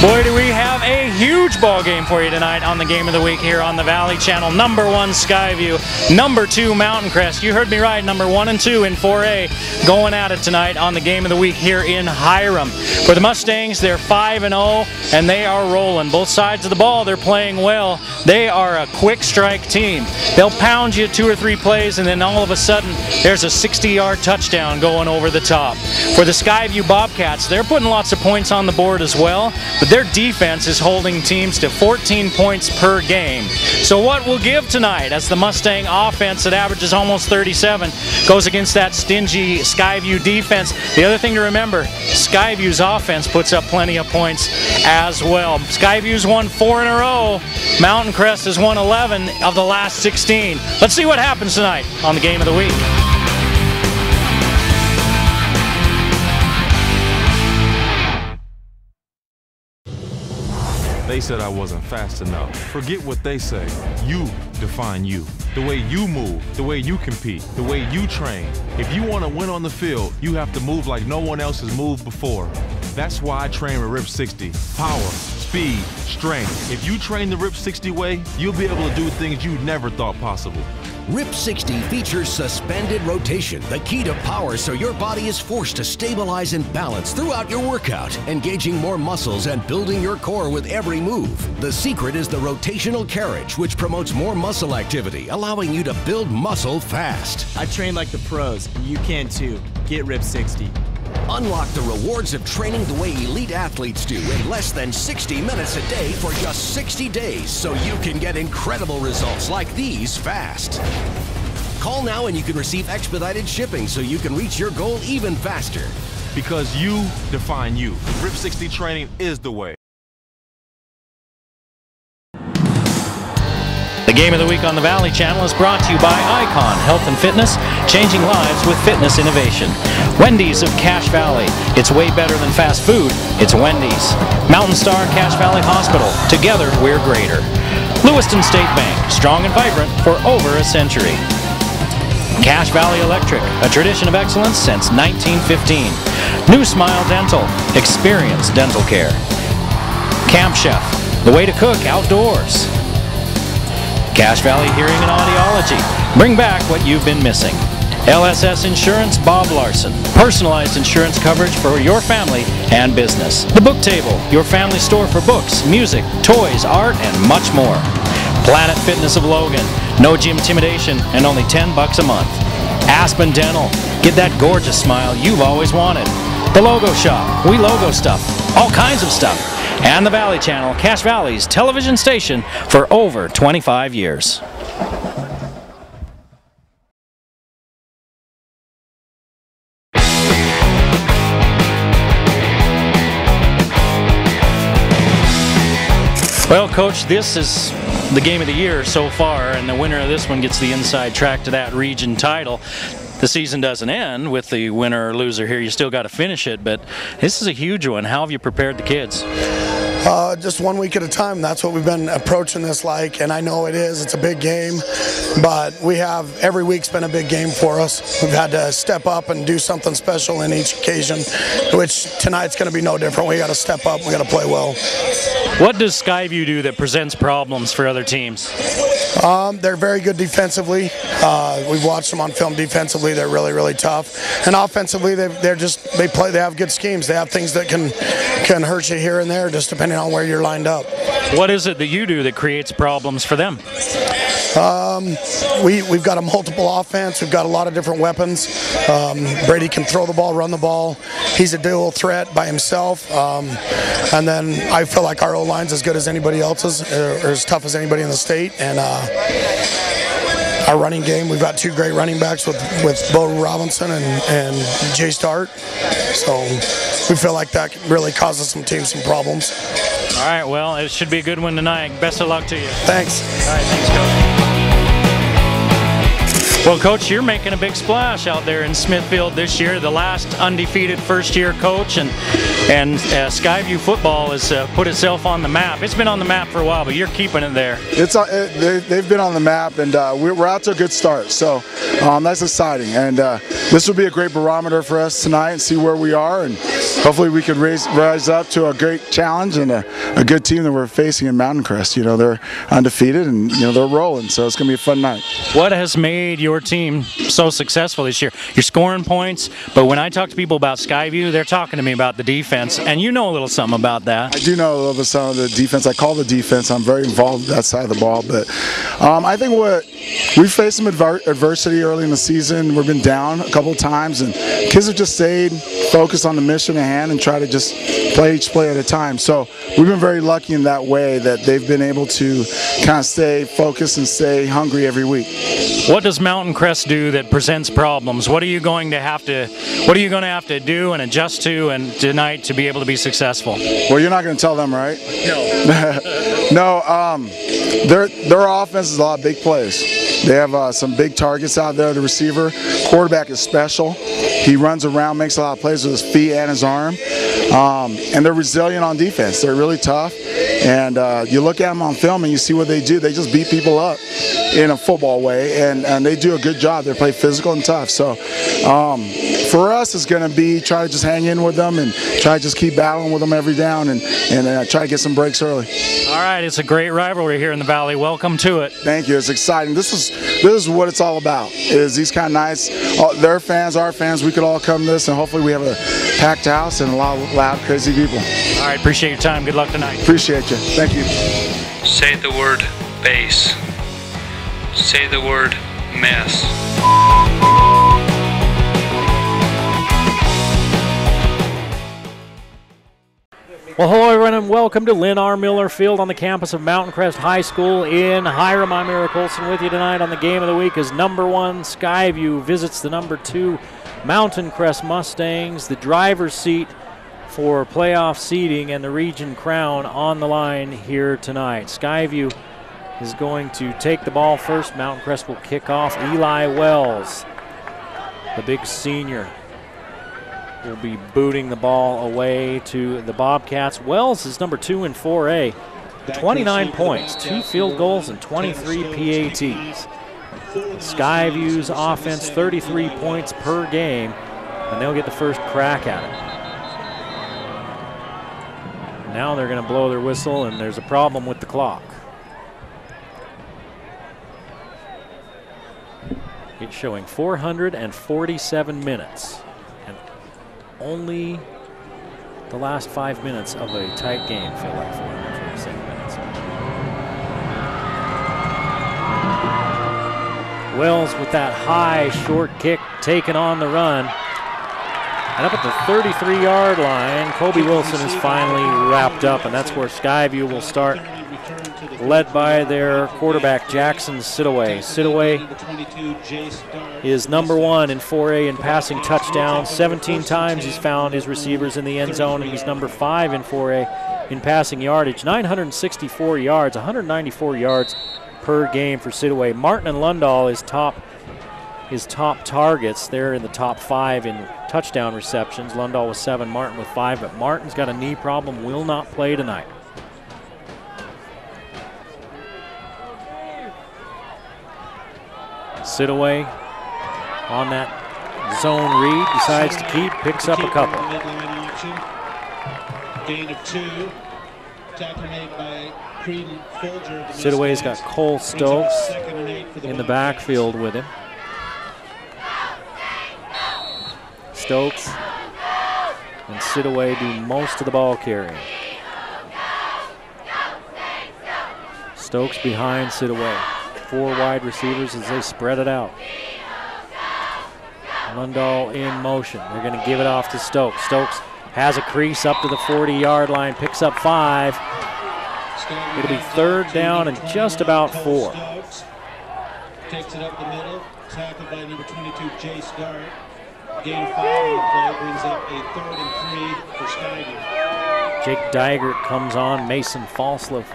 Boy, do we have a huge ball game for you tonight on the Game of the Week here on the Valley Channel. Number 1, Skyview. Number 2, Mountain Crest. You heard me right, number 1 and 2 in 4A going at it tonight on the Game of the Week here in Hyrum. For the Mustangs, they're 5-0, and they are rolling. Both sides of the ball, they're playing well. They are a quick strike team. They'll pound you 2 or 3 plays, and then all of a sudden, there's a 60-yard touchdown going over the top. For the Skyview Bobcats, they're putting lots of points on the board as well, but their defense is holding teams to 14 points per game. So what we'll give tonight as the Mustang offense that averages almost 37 goes against that stingy Skyview defense. The other thing to remember, Skyview's offense puts up plenty of points as well. Skyview's won 4 in a row. Mountain Crest has won 11 of the last 16. Let's see what happens tonight on the Game of the Week. They said I wasn't fast enough. Forget what they say. You define you. The way you move, the way you compete, the way you train. If you want to win on the field, you have to move like no one else has moved before. That's why I train with Rip 60. Power, speed, strength. If you train the Rip 60 way, you'll be able to do things you never thought possible. Rip 60 features suspended rotation, the key to power so your body is forced to stabilize and balance throughout your workout, engaging more muscles and building your core with every move. The secret is the rotational carriage, which promotes more muscle activity, allowing you to build muscle fast. I train like the pros. You can too. Get Rip 60. Unlock the rewards of training the way elite athletes do in less than 60 minutes a day for just 60 days so you can get incredible results like these fast. Call now and you can receive expedited shipping so you can reach your goal even faster. Because you define you. Rip 60 training is the way. The Game of the Week on the Valley Channel is brought to you by Icon Health and Fitness, changing lives with fitness innovation. Wendy's of Cache Valley. It's way better than fast food. It's Wendy's. Mountain Star Cache Valley Hospital. Together, we're greater. Lewiston State Bank. Strong and vibrant for over a century. Cache Valley Electric. A tradition of excellence since 1915. New Smile Dental. Experience dental care. Camp Chef. The way to cook outdoors. Cache Valley Hearing and Audiology. Bring back what you've been missing. LSS Insurance, Bob Larson. Personalized insurance coverage for your family and business. The Book Table, your family store for books, music, toys, art, and much more. Planet Fitness of Logan. No gym intimidation and only $10 a month. Aspen Dental. Get that gorgeous smile you've always wanted. The Logo Shop. We logo stuff. All kinds of stuff. And the Valley Channel, Cache Valley's television station for over 25 years. Well, Coach, this is the game of the year so far, and the winner of this one gets the inside track to that region title. The season doesn't end with the winner or loser here. You still got to finish it, but this is a huge one. How have you prepared the kids? Just 1 week at a time. That's what we've been approaching this like, and I know it is. It's a big game, but every week's been a big game for us. We've had to step up and do something special in each occasion, which tonight's going to be no different. We got to step up. We got to play well. What does Skyview do that presents problems for other teams? They're very good defensively. We've watched them on film defensively. They're really, really tough. And offensively, they have good schemes. They have things that can hurt you here and there, just depending on where you're lined up. What is it that you do that creates problems for them? We've got a multiple offense. We've got a lot of different weapons. Brady can throw the ball, run the ball. He's a dual threat by himself. And then I feel like our O-line's as good as anybody else's, or as tough as anybody in the state. And our running game, we've got 2 great running backs with Bo Robinson and Jay Start. So we feel like that really causes some teams some problems. All right, well, it should be a good one tonight. Best of luck to you. Thanks. All right, thanks, Coach. Well, Coach, you're making a big splash out there in Smithfield this year. The last undefeated first-year coach, and Skyview football has put itself on the map. It's been on the map for a while, but you're keeping it there. They've been on the map, and we're out to a good start. So that's exciting, and this will be a great barometer for us tonight and see where we are, and hopefully we can rise up to a great challenge and a good team that we're facing in Mountain Crest. You know, they're undefeated, and you know they're rolling, so it's going to be a fun night. What has made your team so successful this year? You're scoring points, but when I talk to people about Skyview, they're talking to me about the defense, and you know a little something about that. I do know a little bit some of the defense. I call the defense. I'm very involved with that side of the ball, but I think we faced some adversity early in the season. We've been down a couple of times, and kids have just stayed focused on the mission at hand and try to just play each play at a time. So we've been very lucky in that way that they've been able to kind of stay focused and stay hungry every week. What does Mountain Crest do that presents problems? What are you going to have to do and adjust to and tonight to be able to be successful? Well, you're not going to tell them, right? No. No. Their offense is a lot of big plays. They have some big targets out there. The receiver, quarterback is special. He runs around, makes a lot of plays with his feet and his arm. And they're resilient on defense. They're really tough. And you look at them on film and you see what they do. They just beat people up in a football way, and they do a good job. They play physical and tough. So for us, it's going to be try to just hang in with them and try to just keep battling with them every down and try to get some breaks early. All right, it's a great rivalry here in the Valley. Welcome to it. Thank you. It's exciting. This is what it's all about. Is these kind of nights, their fans, our fans, we could all come to this, and hopefully we have a packed house and a lot of loud, crazy people. All right, appreciate your time. Good luck tonight. Appreciate you. Thank you. Say the word base. Say the word mess. Well, hello everyone and welcome to Lynn R. Miller Field on the campus of Mountain Crest High School in Hyrum. I'm Eric Olson with you tonight on the game of the week as number 1 Skyview visits the number 2 Mountain Crest Mustangs. The driver's seat for playoff seeding and the region crown on the line here tonight. Skyview is going to take the ball first. Mountain Crest will kick off. Eli Wells, the big senior, will be booting the ball away to the Bobcats. Wells is number 2 in 4A, 29 points, 2 field goals, and 23 PATs. Skyview's offense, 33 points per game, and they'll get the first crack at it. Now they're going to blow their whistle, and there's a problem with the clock. It's showing 447 minutes. Only the last 5 minutes of a tight game feel like 447 minutes. Wells with that high short kick taken on the run. And up at the 33-yard line, Kobe Wilson is finally wrapped up, and that's where Skyview will start, led by their quarterback, Jackson Sidaway. Sidaway is number 1 in 4A in passing touchdowns. 17 times he's found his receivers in the end zone, and he's number 5 in 4A in passing yardage. 964 yards, 194 yards per game for Sidaway. Martin and Lundahl is his top targets. They're in the top 5 in touchdown receptions. Lundahl with 7, Martin with 5, but Martin's got a knee problem, will not play tonight. Sidaway on that zone read, decides to keep, picks up a couple. Gain of 2. Tackle made by Creedon Folger. Sidaway's got Cole Stokes in the backfield with him. Stokes and Sidaway do most of the ball carrying. Stokes behind Sidaway. 4 wide receivers as they spread it out. Lundahl in motion. They're going to give it off to Stokes. Stokes has a crease up to the 40-yard line, picks up 5. It'll be 3rd down and just about 4. Takes it up the middle, tackled by number 22, Jace Dart. Gain of 5 on the play, brings up a 3rd and 3 for Skyview. Jake Dygert comes on, Mason Falslev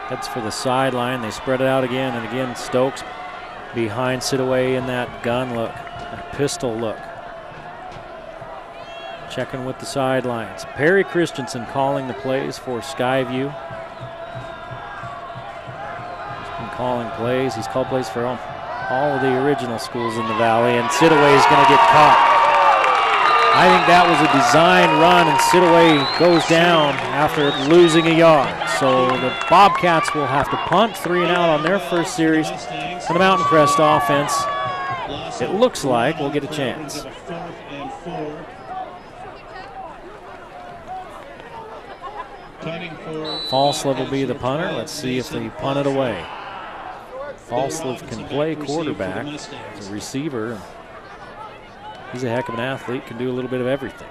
Heads for the sideline. They spread it out again, and again Stokes behind Sidaway in that gun look, that pistol look. Checking with the sidelines. Perry Christensen calling the plays for Skyview. He's been calling plays. He's called plays for all of the original schools in the Valley, and Sidaway is going to get caught. I think that was a design run, and Sidaway goes down after losing a yard. So the Bobcats will have to punt 3 and out on their first series. And the Mountain Crest offense, it looks like, will get a chance. Falslev will be the punter. Let's see if they punt it away. Falslev can play quarterback as a receiver. He's a heck of an athlete, can do a little bit of everything.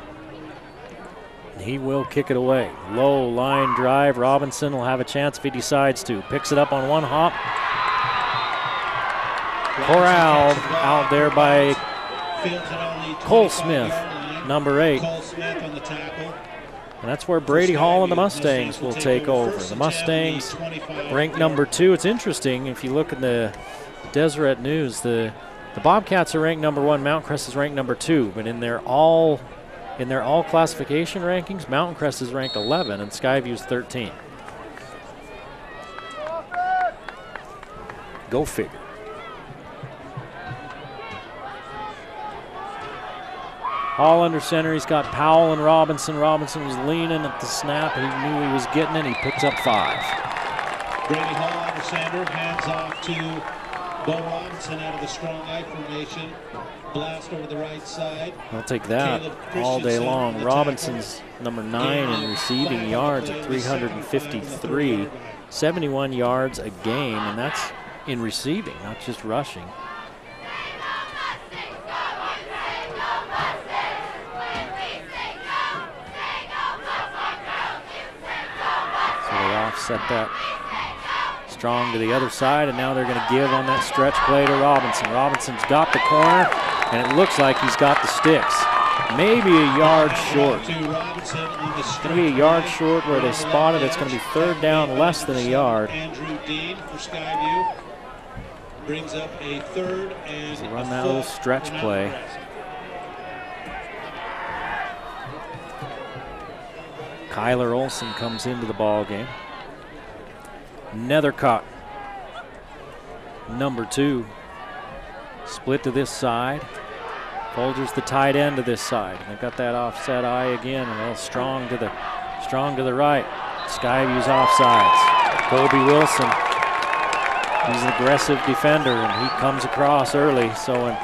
And he will kick it away. Low line drive. Robinson will have a chance if he decides to. Picks it up on one hop. Corralled out there by Cole Smith, number 8. And that's where Brady Hall and the Mustangs will take over. The Mustangs ranked number 2. It's interesting, if you look in the Deseret News, the Bobcats are ranked number 1, Mountain Crest is ranked number 2, but in their all classification rankings, Mountain Crest is ranked 11 and Skyview's 13. Go figure. Hall under center. He's got Powell and Robinson. Robinson was leaning at the snap. He knew he was getting it. He picks up 5. Brady Hall under center. Hands off to Bo Robinson out of the strong I formation. Blast over the right side. I'll take that all day long. Robinson's number 9 in receiving yards at 353. 71 yards a game, and that's in receiving, not just rushing. Offset that strong to the other side, and now they're going to give on that stretch play to Robinson. Robinson's got the corner, and it looks like he's got the sticks. Maybe a yard short. It's going to be a yard short where they spotted. It's going to be 3rd down, less than a yard. Andrew Dean for Skyview brings up a 3rd and so run that little stretch play. Kyler Olson comes into the ball game. Nethercott, number 2, split to this side. Folgers the tight end to this side. They've got that offset eye again, and a little strong to the right. Skyview's offsides. Colby Wilson, he's an aggressive defender, and he comes across early. So an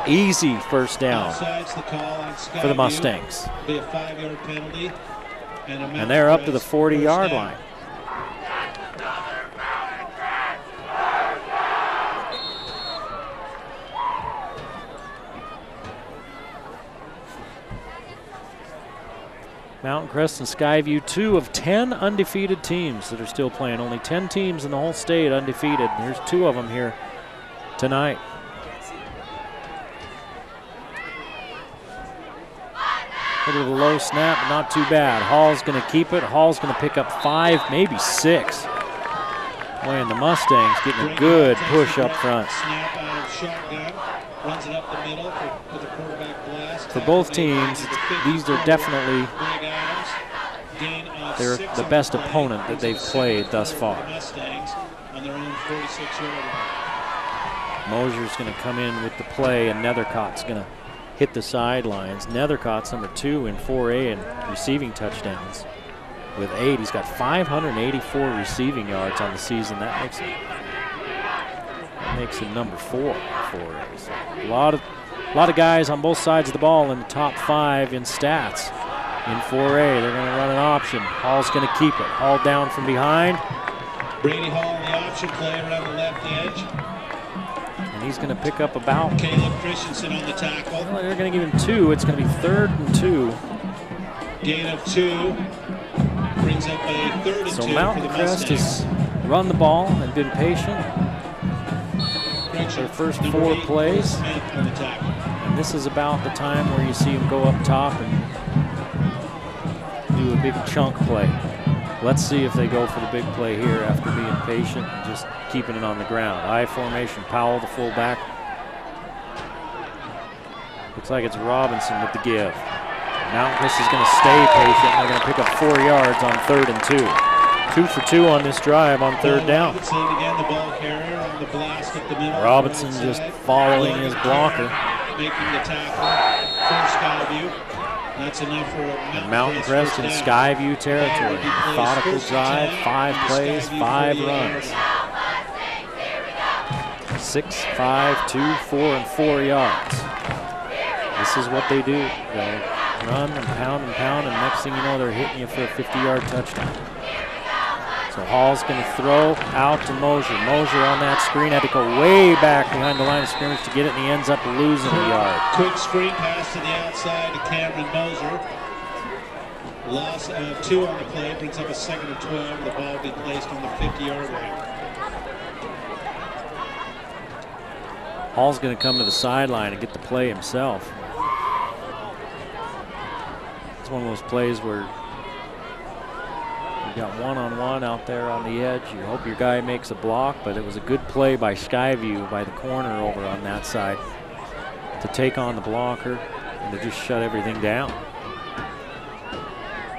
easy 1st down for the Mustangs. Be a 5-yard penalty, and they're up to the 40-yard line. Mountain Crest and Skyview, 2 of 10 undefeated teams that are still playing. Only 10 teams in the whole state undefeated. There's 2 of them here tonight. A little low snap, but not too bad. Hall's going to keep it. Hall's going to pick up 5, maybe 6. Boy, and the Mustangs getting a good push up front. Snap out of shotgun, runs it up the middle with a quarterback blast. For both teams, these are definitely they're the best opponent that they've played thus far. Mosier's going to come in with the play, and Nethercott's going to hit the sidelines. Nethercott's number 2 in 4A in receiving touchdowns with 8. He's got 584 receiving yards on the season. That makes him number 4 in 4A. So a lot of guys on both sides of the ball in the top 5 in stats. In 4A, they're going to run an option. Hall's going to keep it. Hall down from behind. Brady Hall on the option play around the left edge. And he's going to pick up about. Caleb Christensen on the tackle. Well, they're going to give him 2. It's going to be 3rd and 2. Gain of 2. Brings up a 3rd and 2. So Mountain Crest has run the ball and been patient. Their first 4 plays. And this is about the time where you see him go up top and do a big chunk play. Let's see if they go for the big play here after being patient and just keeping it on the ground. I formation, Powell, the fullback. Looks like it's Robinson with the give. Mountain Crest is going to stay patient. They're going to pick up 4 yards on 3rd and 2. 2 for 2 on this drive on 3rd down. Robinson just following his blocker. Making the tackle for Skyview. That's enough for and Mountain Crest in Skyview territory. Methodical drive, 5 plays, 5 runs. 6, 5, 2, 4, and 4 yards. This is what they do. They'll run and pound, and next thing you know, they're hitting you for a 50-yard touchdown. So Hall's going to throw out to Mosier. Mosier on that screen had to go way back behind the line of scrimmage to get it, and he ends up losing a yard. Quick screen pass to the outside to Cameron Mosier. Loss of 2 on the play, brings up a 2nd and 12. The ball will be placed on the 50-yard line. Hall's going to come to the sideline and get the play himself. It's one of those plays where you got one-on-one out there on the edge. You hope your guy makes a block, but it was a good play by Skyview, by the corner over on that side, to take on the blocker and to just shut everything down.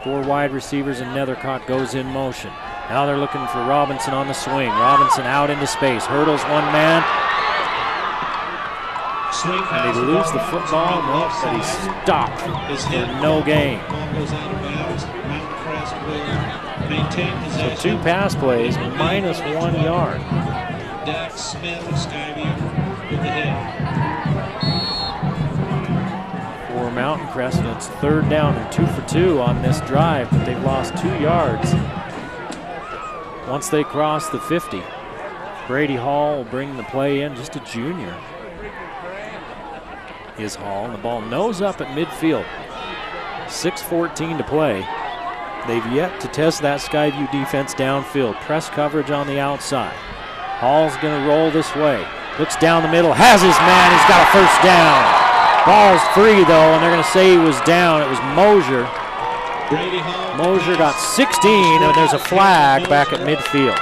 4 wide receivers and Nethercott goes in motion. Now they're looking for Robinson on the swing. Robinson out into space, hurdles one man. And they lose the football, no, but he's stopped for no gain. So 2 pass plays, minus 1 yard. Dax Smith of Skyview with the hit. For Mountain Crest, and it's 3rd down and 2 for 2 on this drive, but they've lost 2 yards. Once they cross the 50, Brady Hall will bring the play in, just a junior. Is Hall, and the ball nose up at midfield. 6:14 to play. They've yet to test that Skyview defense downfield. Press coverage on the outside. Hall's going to roll this way. Looks down the middle, has his man, he's got a 1st down. Ball's free though, and they're going to say he was down. It was Mosier. Mosier got 16, and there's a flag back at midfield.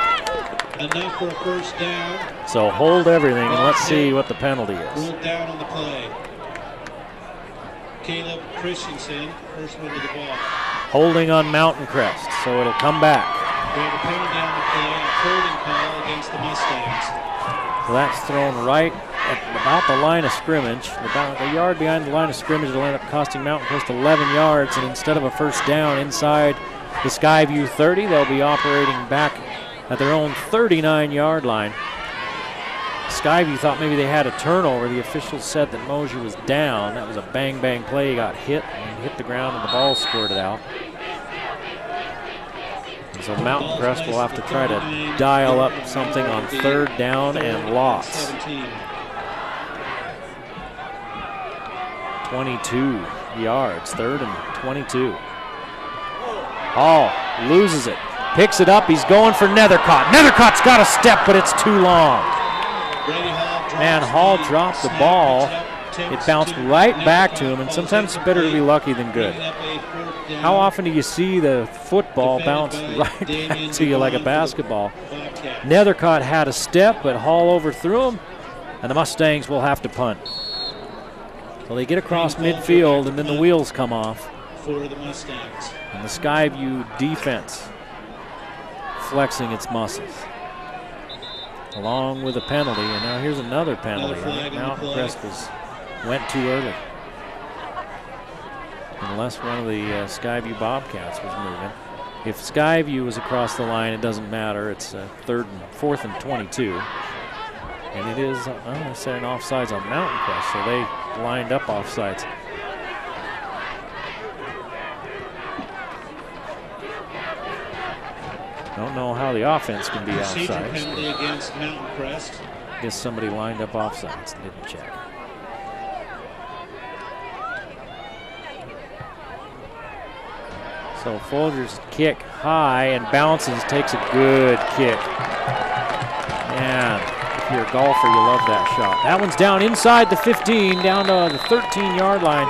Enough for a 1st down. So hold everything, and let's see what the penalty is. Ruled down on the play. Caleb Christensen, first one to the ball. Holding on Mountain Crest, so it'll come back. We have a penalty on the play, a holding call against the Mustangs. So that's thrown right at about the line of scrimmage, about a yard behind the line of scrimmage. It'll end up costing Mountain Crest 11 yards, and instead of a 1st down inside the Skyview 30, they'll be operating back at their own 39-yard line. Skyview thought maybe they had a turnover. The officials said that Mosier was down. That was a bang-bang play. He got hit and hit the ground, and the ball squirted out. And so Mountain Crest will have to try to dial up something on 3rd down and lots. 22 yards, 3rd and 22. Hall loses it, picks it up. He's going for Nethercott. Nethercott's got a step, but it's too long. Man, Hall dropped the ball. It bounced right back to him, and sometimes it's better to be lucky than good. How often do you see the football bounce right back to you like a basketball? Nethercott had a step, but Hall overthrew him, and the Mustangs will have to punt. So they get across midfield, and then the wheels come off. For the Mustangs. And the Skyview defense flexing its muscles, along with a penalty. And now here's another penalty. Mountain Crest went too early, unless one of the Skyview Bobcats was moving. If Skyview was across the line, it doesn't matter. It's 4th and 22. And it is, I said, an offsides on Mountain Crest, so they lined up offsides. Don't know how the offense can be offsides. Penalty against Mountain Crest. I guess somebody lined up offsides and didn't check. So Folger's kick high and bounces, takes a good kick. And the If you're a golfer, you love that shot. That one's down inside the 15, down to the 13-yard line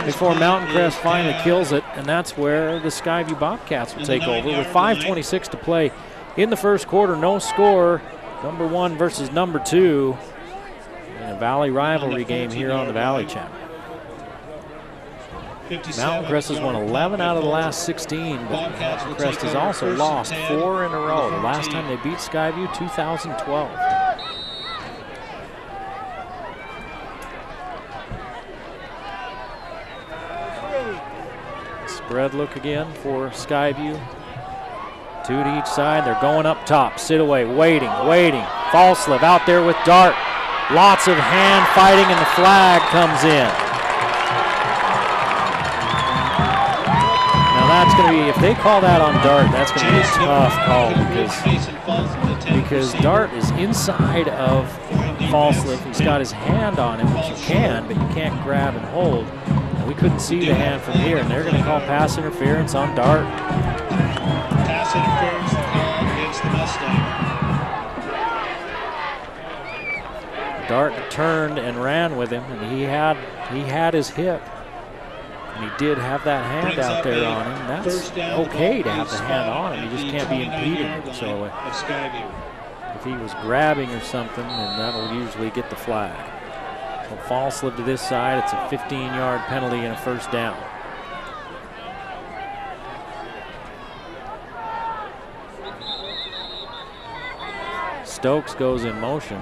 before Mountain Crest finally kills it, and that's where the Skyview Bobcats will take over with 5:26 to play in the first quarter. No score, number 1 versus number 2 in a Valley rivalry game here on the Valley Channel. Mountain Crest has won 11 out of the last 16, but Mountain Crest has also lost 4 in a row. The last time they beat Skyview, 2012. Spread look again for Skyview. 2 to each side. They're going up top. Sidaway waiting. Falslev out there with Dart. Lots of hand fighting, and the flag comes in. Now that's going to be, if they call that on Dart, that's going to be a tough call because Dart is inside of Falslev. He's got his hand on him, which you can, but you can't grab and hold. We couldn't see the hand from here, and they're going to call pass interference on Dart. Pass interference call against the Mustang. Dart turned and ran with him, and he had his hip, and he did have that hand out there on him. That's okay to have the hand on him. You just can't be impeding it. So if he was grabbing or something, then that'll usually get the flag. So Falslev to this side. It's a 15-yard penalty and a first down. Stokes goes in motion.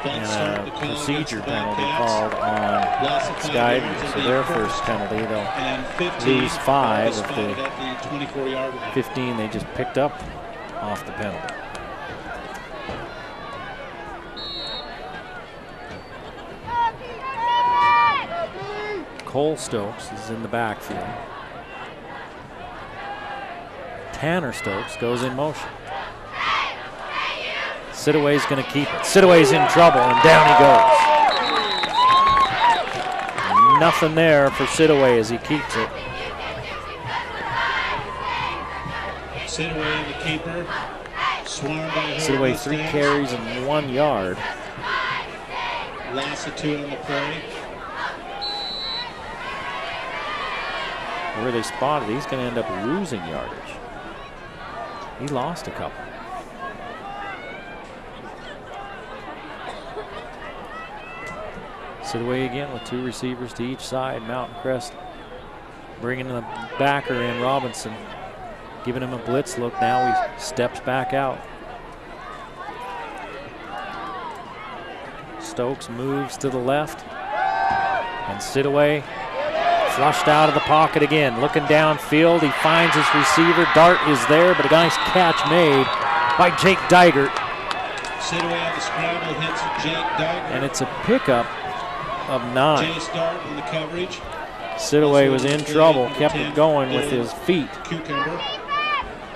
And a procedure penalty called on Skyview. So their first penalty, they'll lose 5 of the 15 they just picked up off the penalty. Cole Stokes is in the backfield. Tanner Stokes goes in motion. Sidaway's going to keep it. Sidaway's in trouble, and down he goes. Nothing there for Sidaway as he keeps it. Sidaway, the keeper. Swarmed by Sidaway 3 carries and 1 yard. Loss of 2 on the play. Where they spotted, he's going to end up losing yardage. He lost a couple. Sidaway again with 2 receivers to each side. Mountain Crest bringing the backer in, Robinson, giving him a blitz look. Now he steps back out. Stokes moves to the left, and Sidaway flushed out of the pocket again, looking downfield. He finds his receiver. Dart is there, but a nice catch made by Jake Dygert. Sidaway on the scramble hits Jake Dygert. And it's a pickup of 9. Jace Dart in the coverage. Sidaway was in trouble, kept it going with his feet, Cucumber.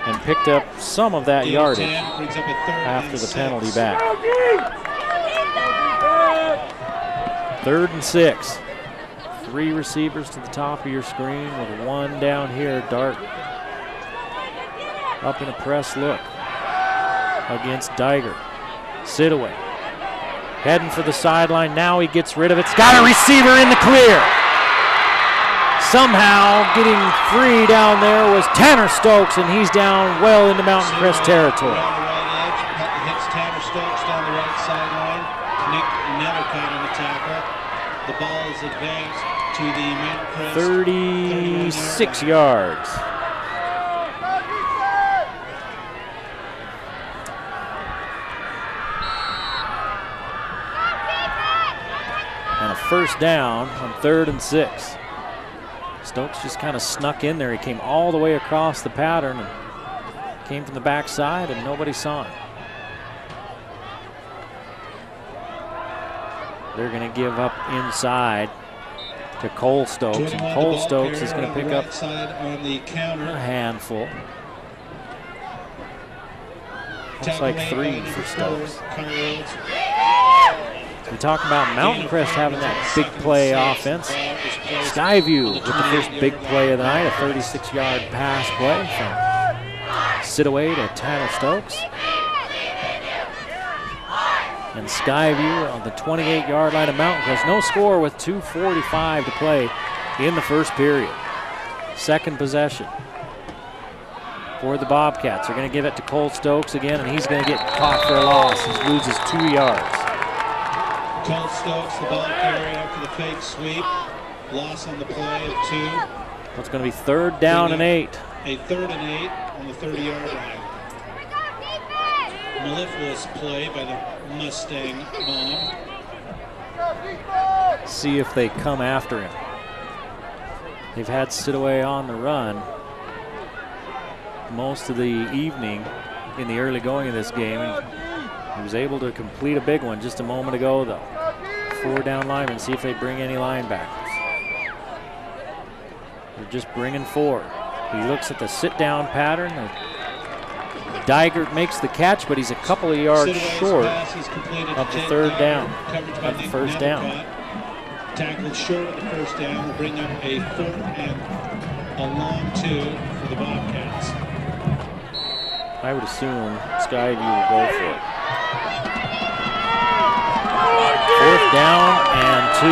and picked up some of that yardage after the penalty back. 3rd and 6. 3 receivers to the top of your screen with 1 down here. Dart up in a press look against Dygert. Sidaway heading for the sideline. Now he gets rid of it. It's got a receiver in the clear. Somehow getting free down there was Tanner Stokes, and he's down well into Mountain Crest territory. Hits Tanner Stokes down the right sideline. Nick Nethercott on the tackle. The ball is advanced to the Mountain Crest 36 yards. And a first down on 3rd and 6. Stokes just kind of snuck in there. He came all the way across the pattern and came from the backside, and nobody saw him. They're going to give up inside to Cole Stokes, and Cole Stokes is going to pick up a handful. Looks like 3 for Stokes. We talk about Mountain Crest having that big play offense. Skyview with the first big play of the night, a 36-yard pass play from Sidaway to Tanner Stokes. and Skyview on the 28-yard line of Mountain Crest. No score with 2:45 to play in the first period. Second possession for the Bobcats. They're going to give it to Cole Stokes again, and he's going to get caught for a loss. He loses 2 yards. Cole Stokes, the ball carrier after the fake sweep. Loss on the play of 2. It's going to be 3rd down and 8. A 3rd and 8 on the 30-yard line. Mellifluous play by the Mustang mob. See if they come after him. They've had Sidaway on the run most of the evening in the early going of this game. He was able to complete a big one just a moment ago, though. 4 down linemen. See if they bring any linebackers. They're just bringing 4. He looks at the sit-down pattern. Dygert makes the catch, but he's a couple of yards short of the 3rd down, of the 1st down. Tackled short of the 1st down will bring up a 4th and a long 2 for the Bobcats. I would assume Skyview will go for it. 4th down and 2.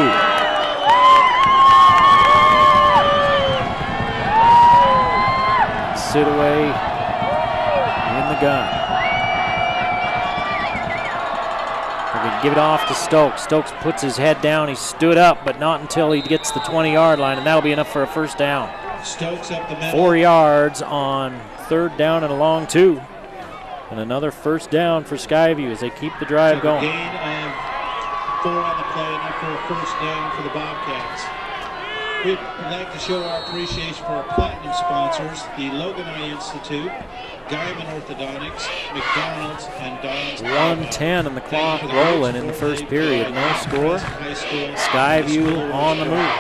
Sidaway in the gun. They're going to give it off to Stokes. Stokes puts his head down. He stood up, but not until he gets the 20-yard line, and that'll be enough for a 1st down. Stokes up the middle. 4 yards on 3rd down and a long 2. And another 1st down for Skyview as they keep the drive going. Gain of 4 on the play, enough for a 1st down for the Bobcats. We'd like to show our appreciation for our platinum sponsors, the Logan Eye Institute, Guyman Orthodontics, McDonald's, and Don's. 1:10 and the clock rolling in the first period. No score. Skyview on the move.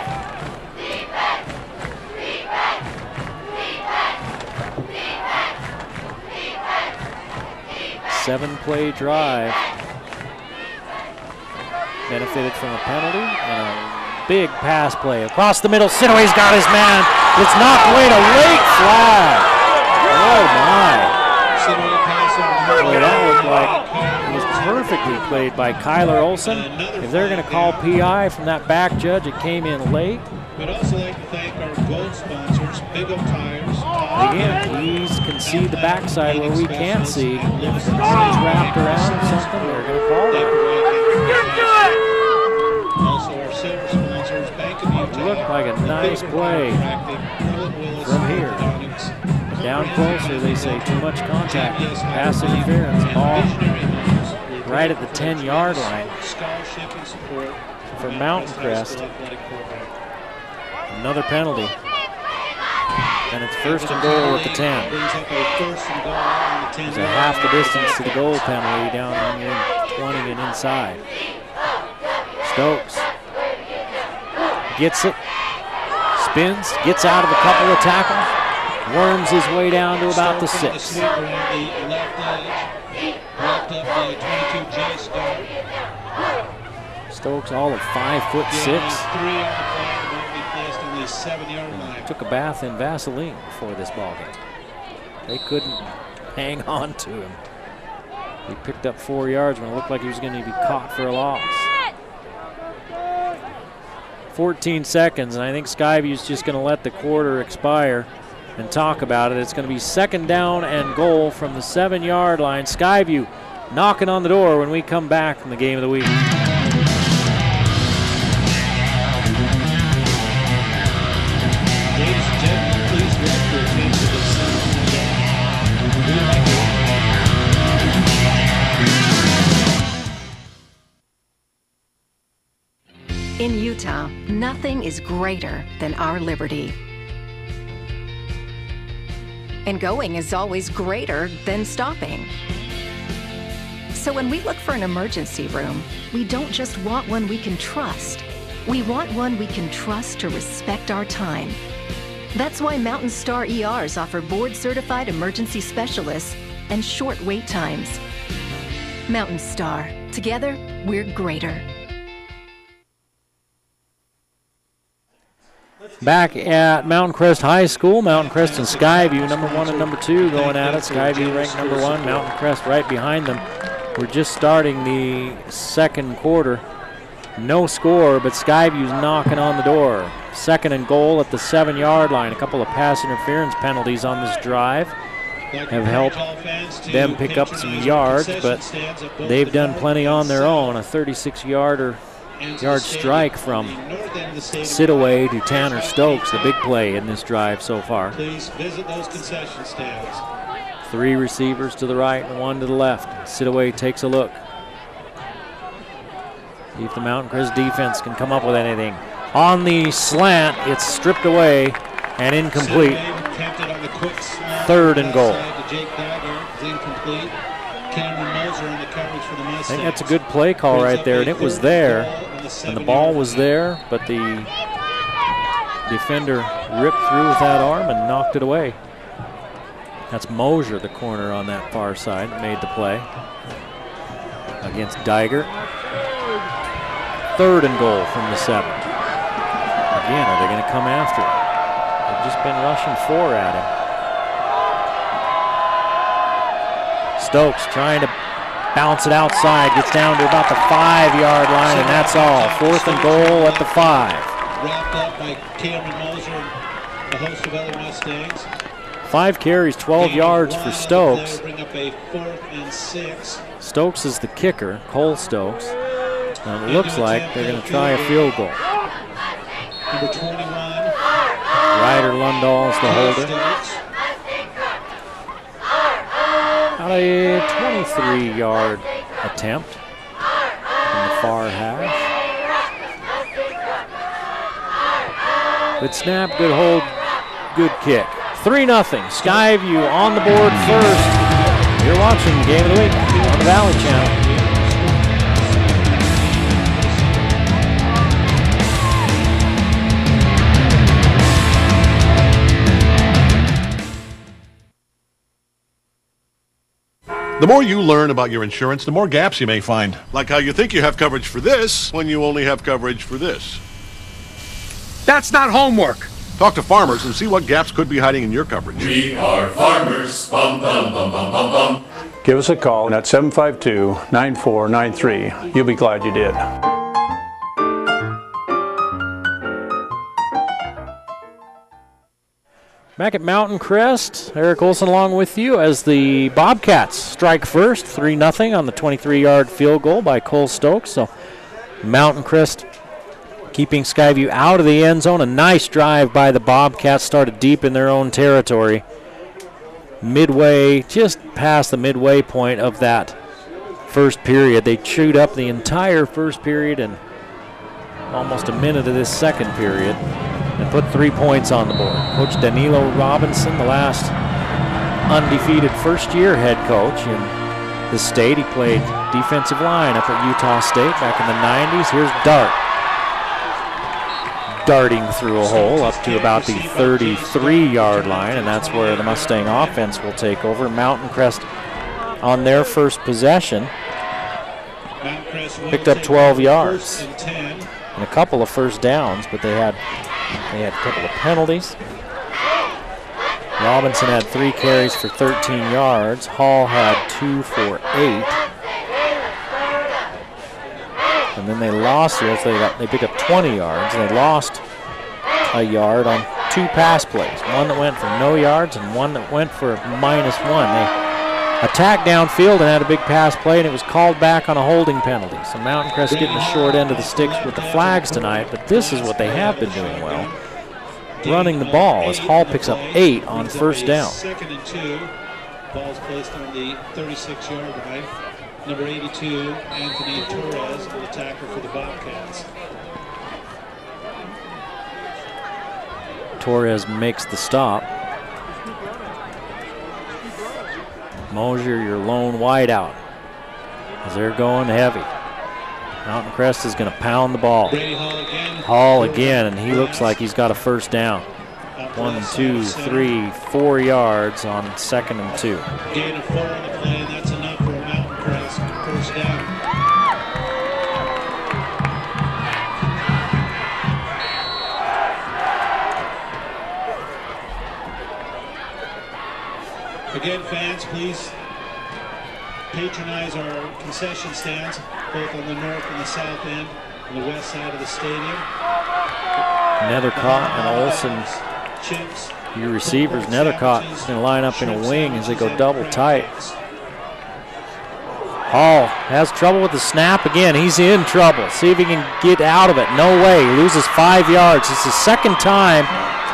Seven-play drive. Benefited from a penalty and a big pass play. Across the middle, Sidaway's got his man. It's knocked away to late flag. Oh my. Boy, that looked like it was perfectly played by Kyler Olson. If they're going to call PI from that back judge, it came in late. We'd also like to thank our gold sponsors, Big O Tires. Again, please concede the backside where we can't see. If the arm's wrapped around or something, they're going to call that. Also our center sponsors, Bank of Utah. Looked like a nice play from here. Down closer, they say too much contact. Pass interference. Ball right at the 10-yard line for Mountain Crest. Another penalty. And it's 1st and goal at the 10. There's a half the distance to the goal penalty down on the 20 and inside. Stokes gets it, spins, gets out of a couple of tackles, worms his way down to about the 6. Stokes all of 5'6". Took a bath in Vaseline before this ball game. They couldn't hang on to him. He picked up 4 yards when it looked like he was going to be caught for a loss. 14 seconds, and I think Skyview's just going to let the quarter expire and talk about it. It's going to be 2nd down and goal from the 7-yard line. Skyview knocking on the door when we come back from the game of the week. Ladies and gentlemen, please direct your attention to the center of the game. In Utah, nothing is greater than our liberty. And going is always greater than stopping. So when we look for an emergency room, we don't just want one we can trust. We want one we can trust to respect our time. That's why Mountain Star ERs offer board-certified emergency specialists and short wait times. Mountain Star. Together, we're greater. Back at Mountain Crest High School, Mountain Crest and Skyview, number 1 and number 2 going at it. Skyview ranked number 1, Mountain Crest right behind them We're just starting the second quarter. No score, but Skyview's knocking on the door. 2nd and goal at the 7-yard line. A couple of pass interference penalties on this drive have helped them pick up some yards, but they've done plenty on their own. A 36-yard strike from Sidaway to Tanner Stokes, the big play in this drive so far. Please visit those concession stands. 3 receivers to the right and 1 to the left. Sidaway takes a look. See if the Mountain Crest defense can come up with anything. On the slant, it's stripped away and incomplete. 3rd and goal. I think that's a good play call right there, and it was there, and the ball was there, but the defender ripped through with that arm and knocked it away. That's Mosier, the corner on that far side, that made the play against Diger. 3rd and goal from the 7. Again, are they going to come after him? They've just been rushing 4 at him. Stokes trying to bounce it outside, gets down to about the 5-yard line, and that's all. 4th and goal at the 5. Wrapped up by Cameron Moser and a host of other Mustangs. 5 carries, 12 yards for Stokes. Bring up a 4th and 6. Stokes is the kicker, Cole Stokes. And it looks like they're going to try a field goal. Number 21. Ryder Lundahl is the holder. About a 23-yard attempt from the far hash. Good snap, good hold, good kick. 3-0, Skyview on the board first. You're watching Game of the Week on the Valley Channel. The more you learn about your insurance, the more gaps you may find. Like how you think you have coverage for this when you only have coverage for this. That's not homework. Talk to farmers and see what gaps could be hiding in your coverage. We are farmers. Bum, bum, bum, bum, bum, bum. Give us a call at 752-9493. You'll be glad you did. Back at Mountain Crest, Eric Olson along with you as the Bobcats strike first, 3-0 on the 23-yard field goal by Cole Stokes. So Mountain Crest keeping Skyview out of the end zone. A nice drive by the Bobcats, started deep in their own territory. Midway, just past the midway point of that first period. They chewed up the entire first period and almost a minute of this second period, and put 3 points on the board. Coach Danilo Robinson, the last undefeated first-year head coach in the state. He played defensive line up at Utah State back in the 90s. Here's Dart. Darting through a hole up to about the 33-yard line, and that's where the Mustang offense will take over. Mountain Crest on their first possession picked up 12 yards and a couple of first downs, but they had a couple of penalties. Robinson had 3 carries for 13 yards. Hall had 2 for 8. And then they lost here. They picked up 20 yards. They lost a yard on 2 pass plays. One that went for no yards and one that went for -1. They attacked downfield and had a big pass play, and it was called back on a holding penalty. So Mountain Crest getting the short end of the sticks with the flags tonight, but this is what they have been doing well. Running the ball as Hall picks up 8 on first down. 2nd and 2. Ball's placed on the 36-yard line. Number 82, Anthony Torres, the attacker for the Bobcats. Torres makes the stop. Mosier, your lone wideout, as they're going heavy. Mountain Crest is going to pound the ball. Hall again, and he looks like he's got a first down. 1, 2, 3, 4 yards on 2nd and 2. Gain of 4 on the play, and that's enough for a Mountain Crest first down. Again, fans, please patronize our concession stands, both on the north and the south end, on the west side of the stadium. Nethercott and Olson, your receivers. Nethercott is going to line up in a wing as they go double tight. Hall has trouble with the snap again. He's in trouble. See if he can get out of it. No way. He loses 5 yards. It's the second time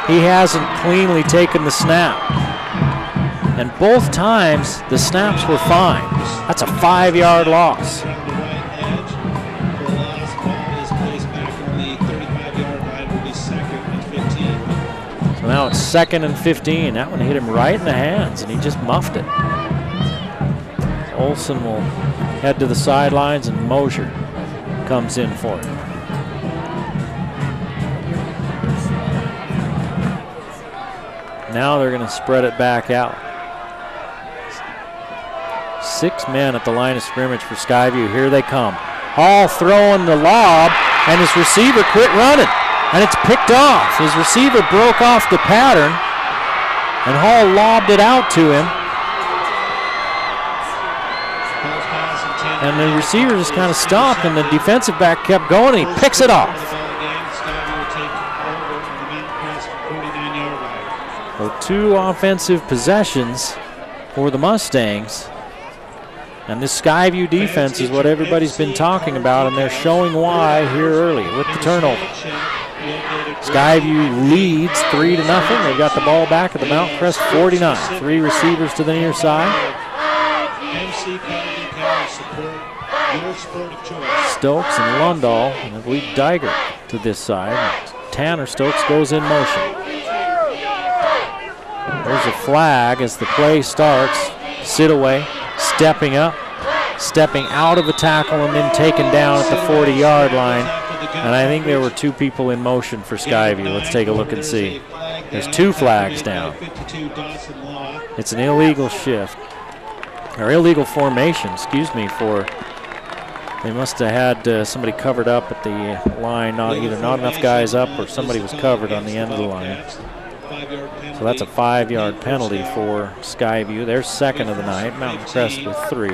he hasn't cleanly taken the snap. And both times the snaps were fine. That's a 5-yard loss. So now it's 2nd and 15. That one hit him right in the hands, and he just muffed it. Olson will head to the sidelines, and Mosier comes in for it. Now they're going to spread it back out. 6 men at the line of scrimmage for Skyview. Here they come. Hall throwing the lob, and his receiver quit running, and it's picked off. His receiver broke off the pattern, and Hall lobbed it out to him. And the receiver just kind of stopped, and the defensive back kept going, and he picks it off. So 2 offensive possessions for the Mustangs. And this Skyview defense is what everybody's been talking about, and they're showing why here early with the turnover. Skyview leads 3-0. They got the ball back at the Mountain Crest 49. 3 receivers to the near side. Stokes and Lundahl, and I believe Diger to this side. Tanner Stokes goes in motion. There's a flag as the play starts. Sidaway stepping up, stepping out of a tackle, and then taken down at the 40-yard line. And I think there were 2 people in motion for Skyview. Let's take a look and see. There's 2 flags down. It's an illegal shift, or illegal formation, excuse me, for, they must have had somebody covered up at the line, either not enough guys up or somebody was covered on the end of the line. So that's a 5-yard penalty for Skyview. They're 2nd of the night. Mountain Crest with 3.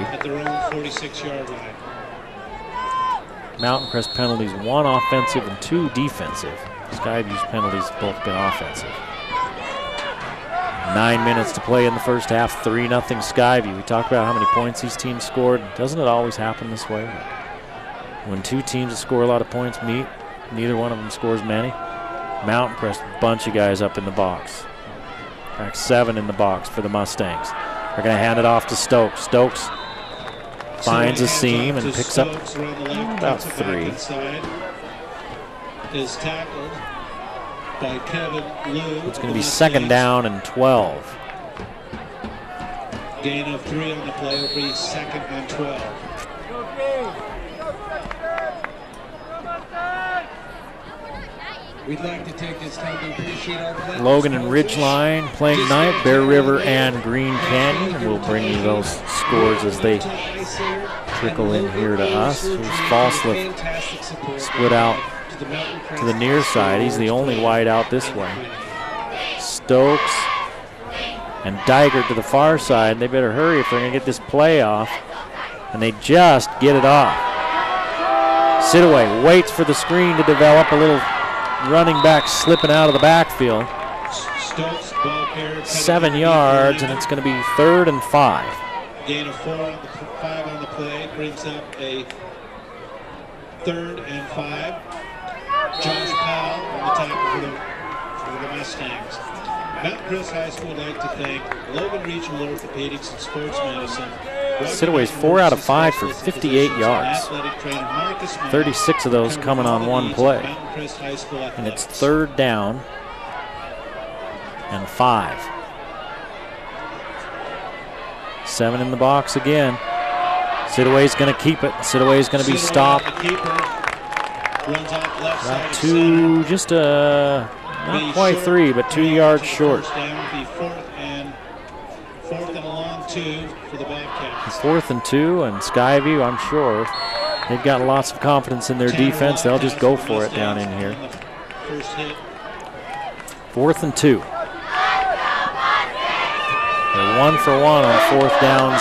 Mountain Crest penalties, 1 offensive and 2 defensive. Skyview's penalties have both been offensive. 9 minutes to play in the first half, 3-0 Skyview. We talked about how many points these teams scored. Doesn't it always happen this way? When 2 teams that score a lot of points meet, neither one of them scores many. Mountain Crest, a bunch of guys up in the box. In fact, 7 in the box for the Mustangs. They're going to hand it off to Stokes. Stokes finds a seam and picks up about 3. Is tackled by Kevin Lou. It's going to be 2nd down and 12. Gain of 3 on the play will be 2nd and 12. We'd like to take this time to appreciate our players. Logan and Ridgeline playing tonight, Bear River and Green Canyon. We'll bring you those scores as they trickle in here to us. Here's Falslip split out to the near side. He's the only wide out this way. Stokes and Diger to the far side. They better hurry if they're going to get this play off. And they just get it off. Sidaway waits for the screen to develop. A little running back slipping out of the backfield. 7 yards, and it's going to be 3rd and 5. Gain of 5 on the play brings up a 3rd and 5. Josh Powell on the tackle for the Mustangs. Mountain Crest High School would like to thank Logan Regional Orthopedics and Sports Medicine. Sidaway's 4 out of 5 for 58 yards. 36 of those coming on one play. And it's 3rd down and 5. 7 in the box again. Sidaway's going to keep it. Sidaway's going to be stopped. About 2, just not quite 3, but 2 yards short. 4th and a long 2 for the Bobcats. 4th and 2, and Skyview, I'm sure, they've got lots of confidence in their defense. They'll just go for it down in here. 4th and 2. They're 1 for 1 on 4th downs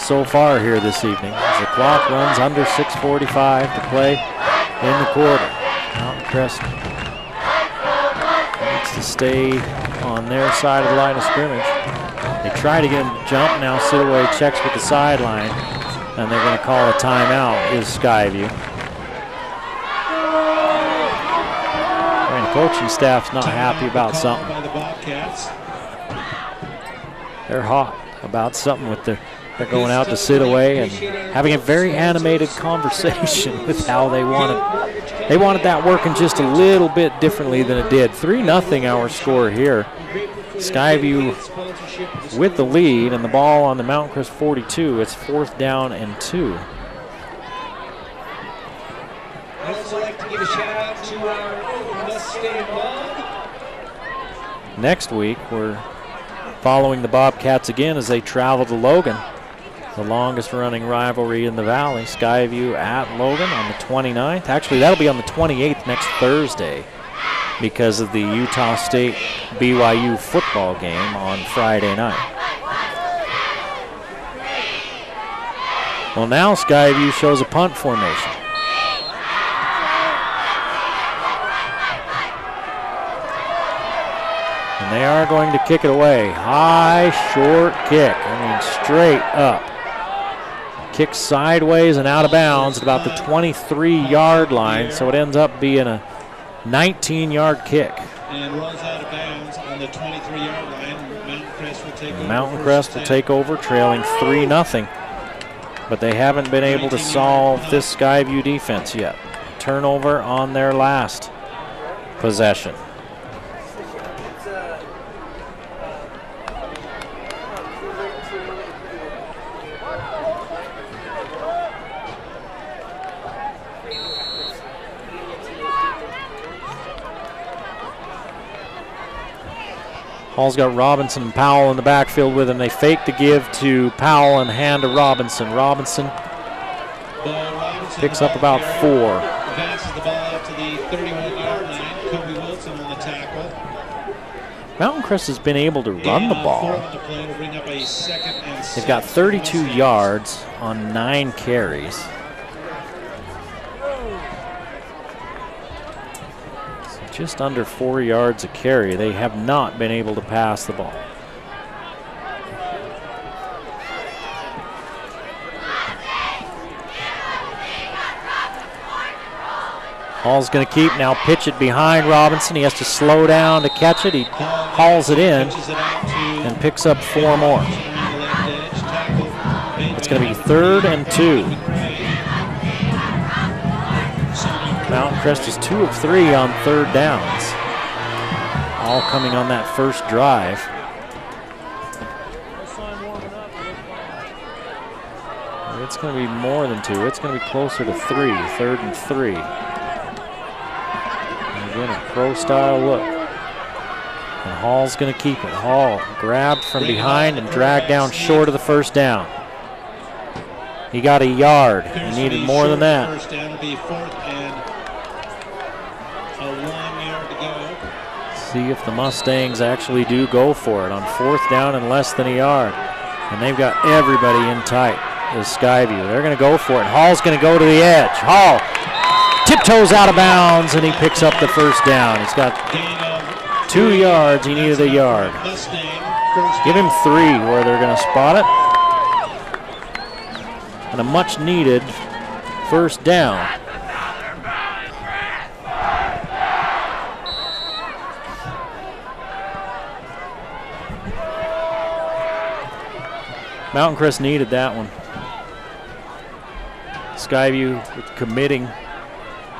so far here this evening. As the clock runs under 6:45 to play in the quarter. Mountain Crest needs to stay on their side of the line of scrimmage. They try to get him to jump. Now Sidaway checks with the sideline, and they're going to call a timeout, is Skyview. And the coaching staff's not happy about something. They're hot about something with they're going out to Sidaway and having a very animated conversation with how they wanted that working just a little bit differently than it did. 3-0 our score here. Skyview with the lead and the ball on the Mountain Crest 42. It's 4th down and 2. I'd also like to give a shout out to our Mustang Mob. Next week, we're following the Bobcats again as they travel to Logan. The longest running rivalry in the Valley. Skyview at Logan on the 29th. Actually, that'll be on the 28th next Thursday because of the Utah State BYU football game on Friday night. Well, now Skyview shows a punt formation. And they are going to kick it away. High, short kick. I mean, straight up. Kick sideways and out of bounds at about the 23-yard line, so it ends up being a 19-yard kick. And rolls out of bounds on the 23-yard line. Mountain Crest will take over. Mountain Crest will take over, trailing 3-0. But they haven't been able to solve this Skyview defense yet. Turnover on their last possession. Hall's got Robinson and Powell in the backfield with him. They fake the give to Powell and hand to Robinson. Robinson picks up about 4. Passes the ball out to the 31-yard line. Kobe Wilson on the tackle. Mountain Crest has been able to run the ball. They've got 32 yards on 9 carries. Just under 4 yards a carry. They have not been able to pass the ball. Hall's going to keep, now pitch it behind Robinson. He has to slow down to catch it. He hauls it in and picks up 4 more. It's going to be 3rd and 2. Mountain Crest is 2 of 3 on 3rd downs. All coming on that first drive. It's going to be more than 2. It's going to be closer to 3, 3rd and 3. And again, a pro-style look. And Hall's going to keep it. Hall grabbed from behind and dragged down short of the first down. He got a yard. He needed more than that. First down will be 4th and a 1 yard to go. See if the Mustangs actually do go for it on 4th down and less than a yard. And they've got everybody in tight as Skyview. They're going to go for it. Hall's going to go to the edge. Hall tiptoes out of bounds and he picks up the first down. He's got 2 yards. He needed a yard. Give him 3 where they're going to spot it. And a much needed first down. Mountain Crest needed that one. Skyview committing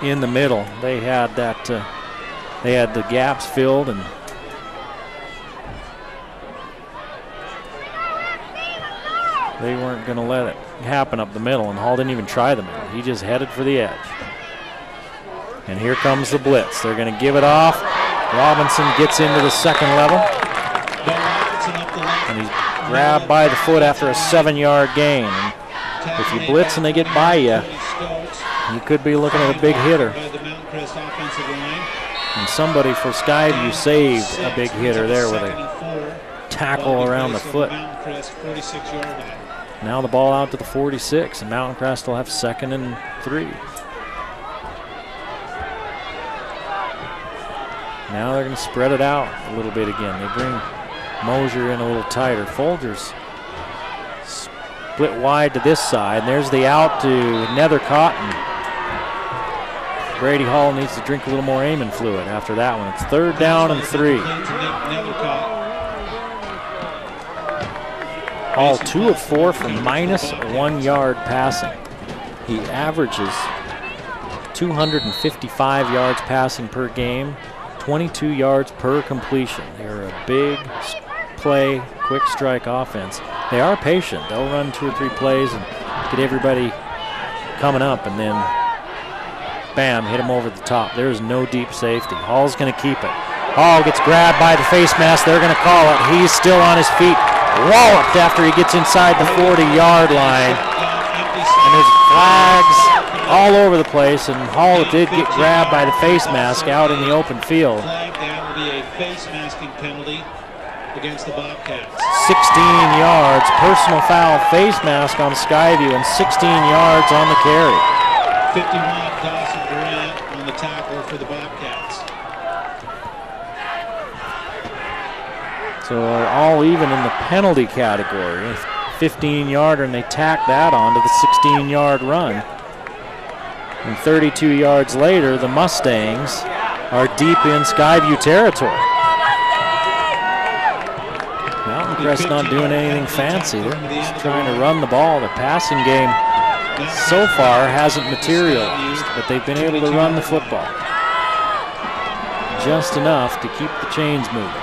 in the middle. They had that. They had the gaps filled, and they weren't going to let it happen up the middle. And Hall didn't even try the middle. He just headed for the edge. And here comes the blitz. They're going to give it off. Robinson gets into the second level, and he's grabbed by the foot after a 7-yard gain. And if you blitz and they get by you, you could be looking at a big hitter. And somebody for Skyview saved a big hitter there with a tackle around the foot. Now the ball out to the 46, and Mountain Crest will have 2nd and 3. Now they're going to spread it out a little bit again. They bring Mosier in a little tighter. Folgers split wide to this side, and there's the out to Nethercott. Brady Hall needs to drink a little more Amon fluid after that one. It's 3rd down and 3. Hall 2 of 4 for -1 yard passing. He averages 255 yards passing per game, 22 yards per completion. They're a big play, quick strike offense. They are patient. They'll run 2 or 3 plays and get everybody coming up, and then bam, hit him over the top. There's no deep safety. Hall's going to keep it. Hall gets grabbed by the face mask. They're going to call it. He's still on his feet. Walloped after he gets inside the 40-yard line. And there's flags all over the place, and Hall did get grabbed by the face mask out in the open field. That will be a face masking penalty against the Bobcats. 16 yards, personal foul, face mask on Skyview, and 16 yards on the carry. 51, Dawson Durant on the tackle for the Bobcats. So all even in the penalty category. 15-yarder, and they tack that on to the 16-yard run. And 32 yards later, the Mustangs are deep in Skyview territory. Mountain Crest not doing anything fancy. They're just trying to run the ball. The passing game so far hasn't materialized, but they've been able to run the football just enough to keep the chains moving.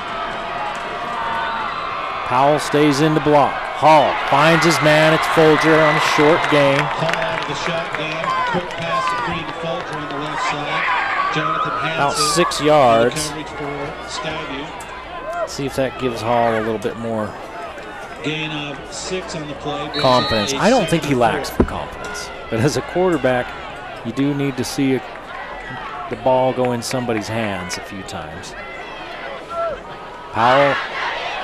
Powell stays in to block. Hall finds his man. It's Folger on a short gain. Hall out of the shotgun. Quick pass to Green to Folger on the left side. Jonathan Hansen. About 6 yards. Coverage for Skyview. Let's see if that gives Hall a little bit more Gain of 6 on the play. confidence. I don't think he lacks for confidence, but as a quarterback, you do need to see the ball go in somebody's hands a few times. Powell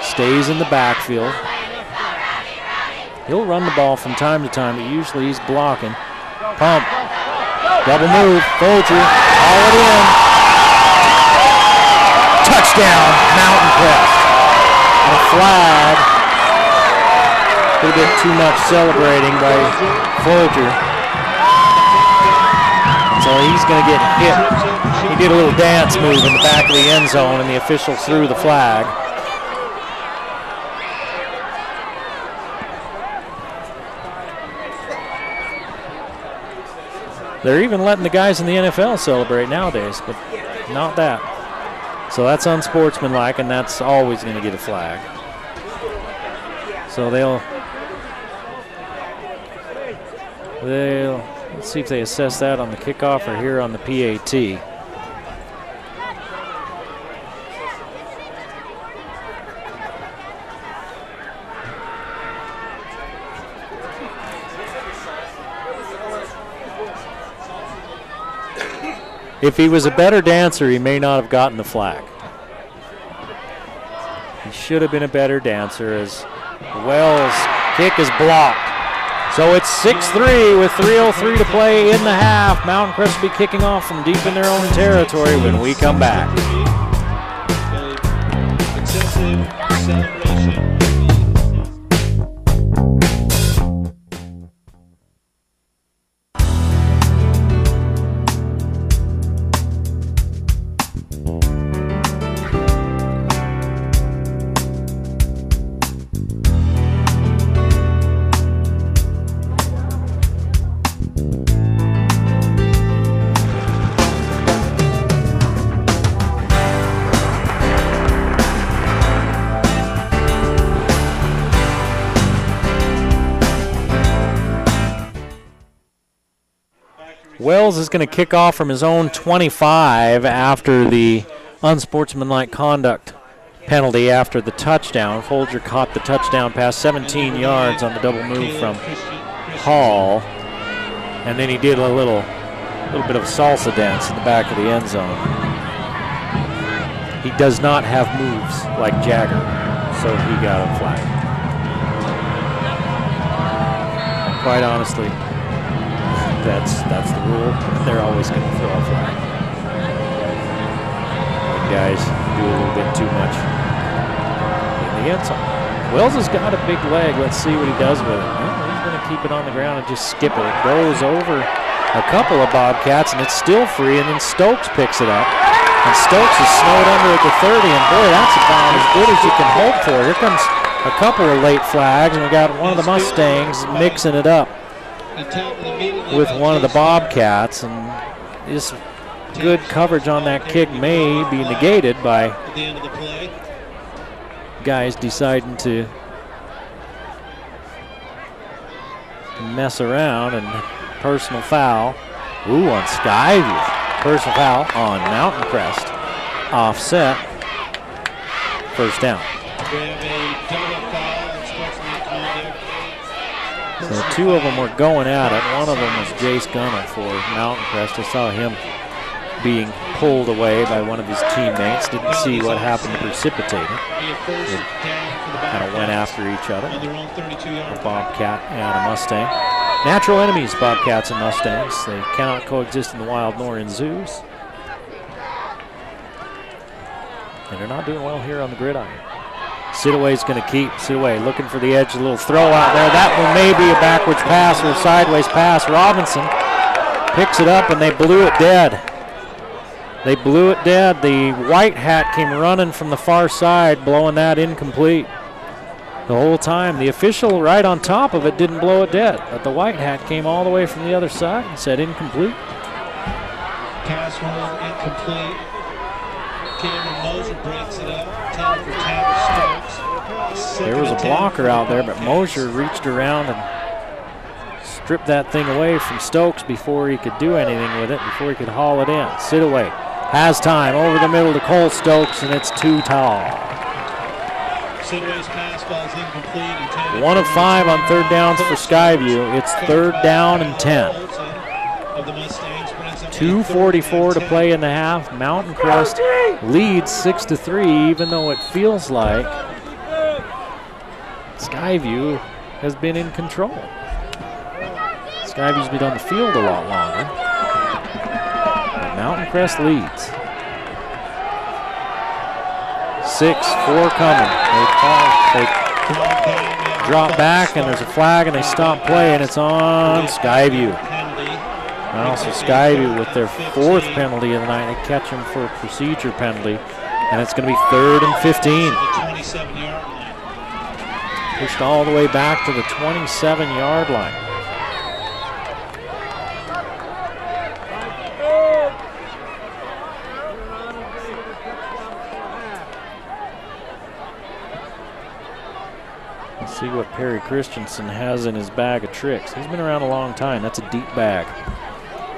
stays in the backfield. He'll run the ball from time to time, but usually he's blocking. Pump. Double move. Folger. All it in. Touchdown, Mountain Crest. And a flag. A little bit too much celebrating by Folger. So he's going to get hit. He did a little dance move in the back of the end zone, and the official threw the flag. They're even letting the guys in the NFL celebrate nowadays, but not that. So that's unsportsmanlike, and that's always going to get a flag. So they'll let's see if they assess that on the kickoff or here on the PAT. If he was a better dancer, he may not have gotten the flag. He should have been a better dancer, as Wells' kick is blocked. So it's 6-3 with 3:03 to play in the half. Mountain Crest will be kicking off from deep in their own territory when we come back. Excessive celebration. Wells is going to kick off from his own 25 after the unsportsmanlike conduct penalty after the touchdown. Folger caught the touchdown pass, 17 yards on the double move from Hall. And then he did a little bit of salsa dance in the back of the end zone. He does not have moves like Jagger, so he got a flag. quite honestly, that's the rule. They're always going to throw a flag. When guys do a little bit too much in the end zone. Wells has got a big leg. Let's see what he does with it. Well, he's going to keep it on the ground and just skip it. It goes over a couple of Bobcats, and it's still free, and then Stokes picks it up. And Stokes is snowed under at the 30, and boy, that's about as good as you can hope for. Here comes a couple of late flags, and we got one of the Mustangs mixing it up with one of the Bobcats, and this good coverage on that kick may be negated by guys deciding to mess around, and personal foul. Ooh, on Skyview. Personal foul on Mountain Crest. Offset. First down. So two of them were going at it. One of them was Jace Gunnell for Mountain Crest. I saw him being pulled away by one of his teammates. Didn't see what happened to precipitate it. They kind of went after each other. A Bobcat and a Mustang. Natural enemies, Bobcats and Mustangs. They cannot coexist in the wild nor in zoos. And they're not doing well here on the gridiron. Sidaway's going to keep. Sidaway looking for the edge, a little throw out there. That one may be a backwards pass or a sideways pass. Robinson picks it up, and they blew it dead. They blew it dead. The white hat came running from the far side, blowing that incomplete. The whole time, the official right on top of it didn't blow it dead, but the white hat came all the way from the other side and said incomplete. Pass hold, incomplete. Cameron Moser breaks it up. 10 for Tanner Stokes. There was a blocker out there, but Moser reached around and stripped that thing away from Stokes before he could do anything with it, before he could haul it in. Sidaway has time over the middle to Cole Stokes, and it's too tall. Sidaway's pass ball is incomplete. 1 of 5 on third downs for Skyview. It's third down and 10. 2:44 to play in the half. Mountain Crest leads 6-3, even though it feels like Skyview has been in control. Skyview's been on the field a lot longer. But Mountain Crest leads. 6-4 coming. They drop back, and there's a flag, and they stop play, and it's on Skyview. And also Skyview with their 4th penalty of the night. They catch him for a procedure penalty, and it's going to be 3rd and 15. Pushed all the way back to the 27-yard line. Let's see what Perry Christensen has in his bag of tricks. He's been around a long time. That's a deep bag.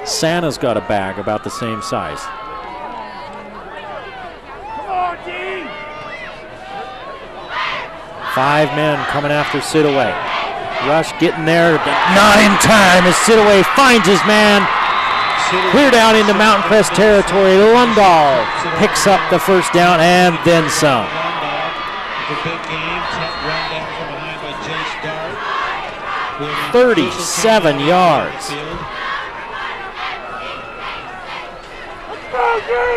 Santa's got a bag about the same size. Come on, Dean! 5 men coming after Sidaway. Rush getting there, not in time as Sidaway finds his man. Clear down into Mountain Crest territory. Lundahl picks up the first down and then some. 37 yards.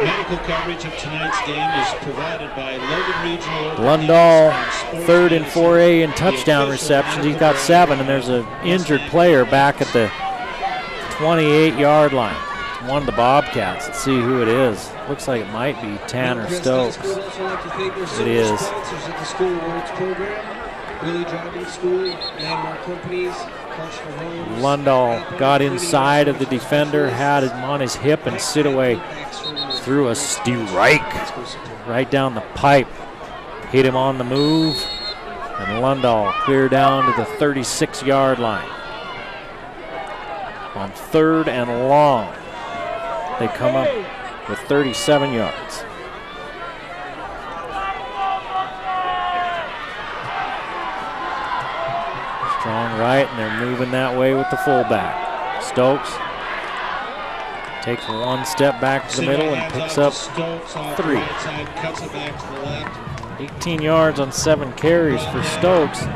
Medical coverage of tonight's game is provided by Logan Regional. Lundahl, 3rd and 4A in touchdown receptions. He's got 7, and there's an injured player back at the 28-yard line. It's one of the Bobcats. Let's see who it is. Looks like it might be Tanner Stokes. It is. Lundahl got inside of the defender, had him on his hip, and Sidaway threw a strike right down the pipe. Hit him on the move, and Lundahl clear down to the 36-yard line. On 3rd and long, they come up with 37 yards. Strong right, and they're moving that way with the fullback. Stokes takes one step back to the middle and picks up 3. Cuts it back to the left. 18 yards on 7 carries for Stokes.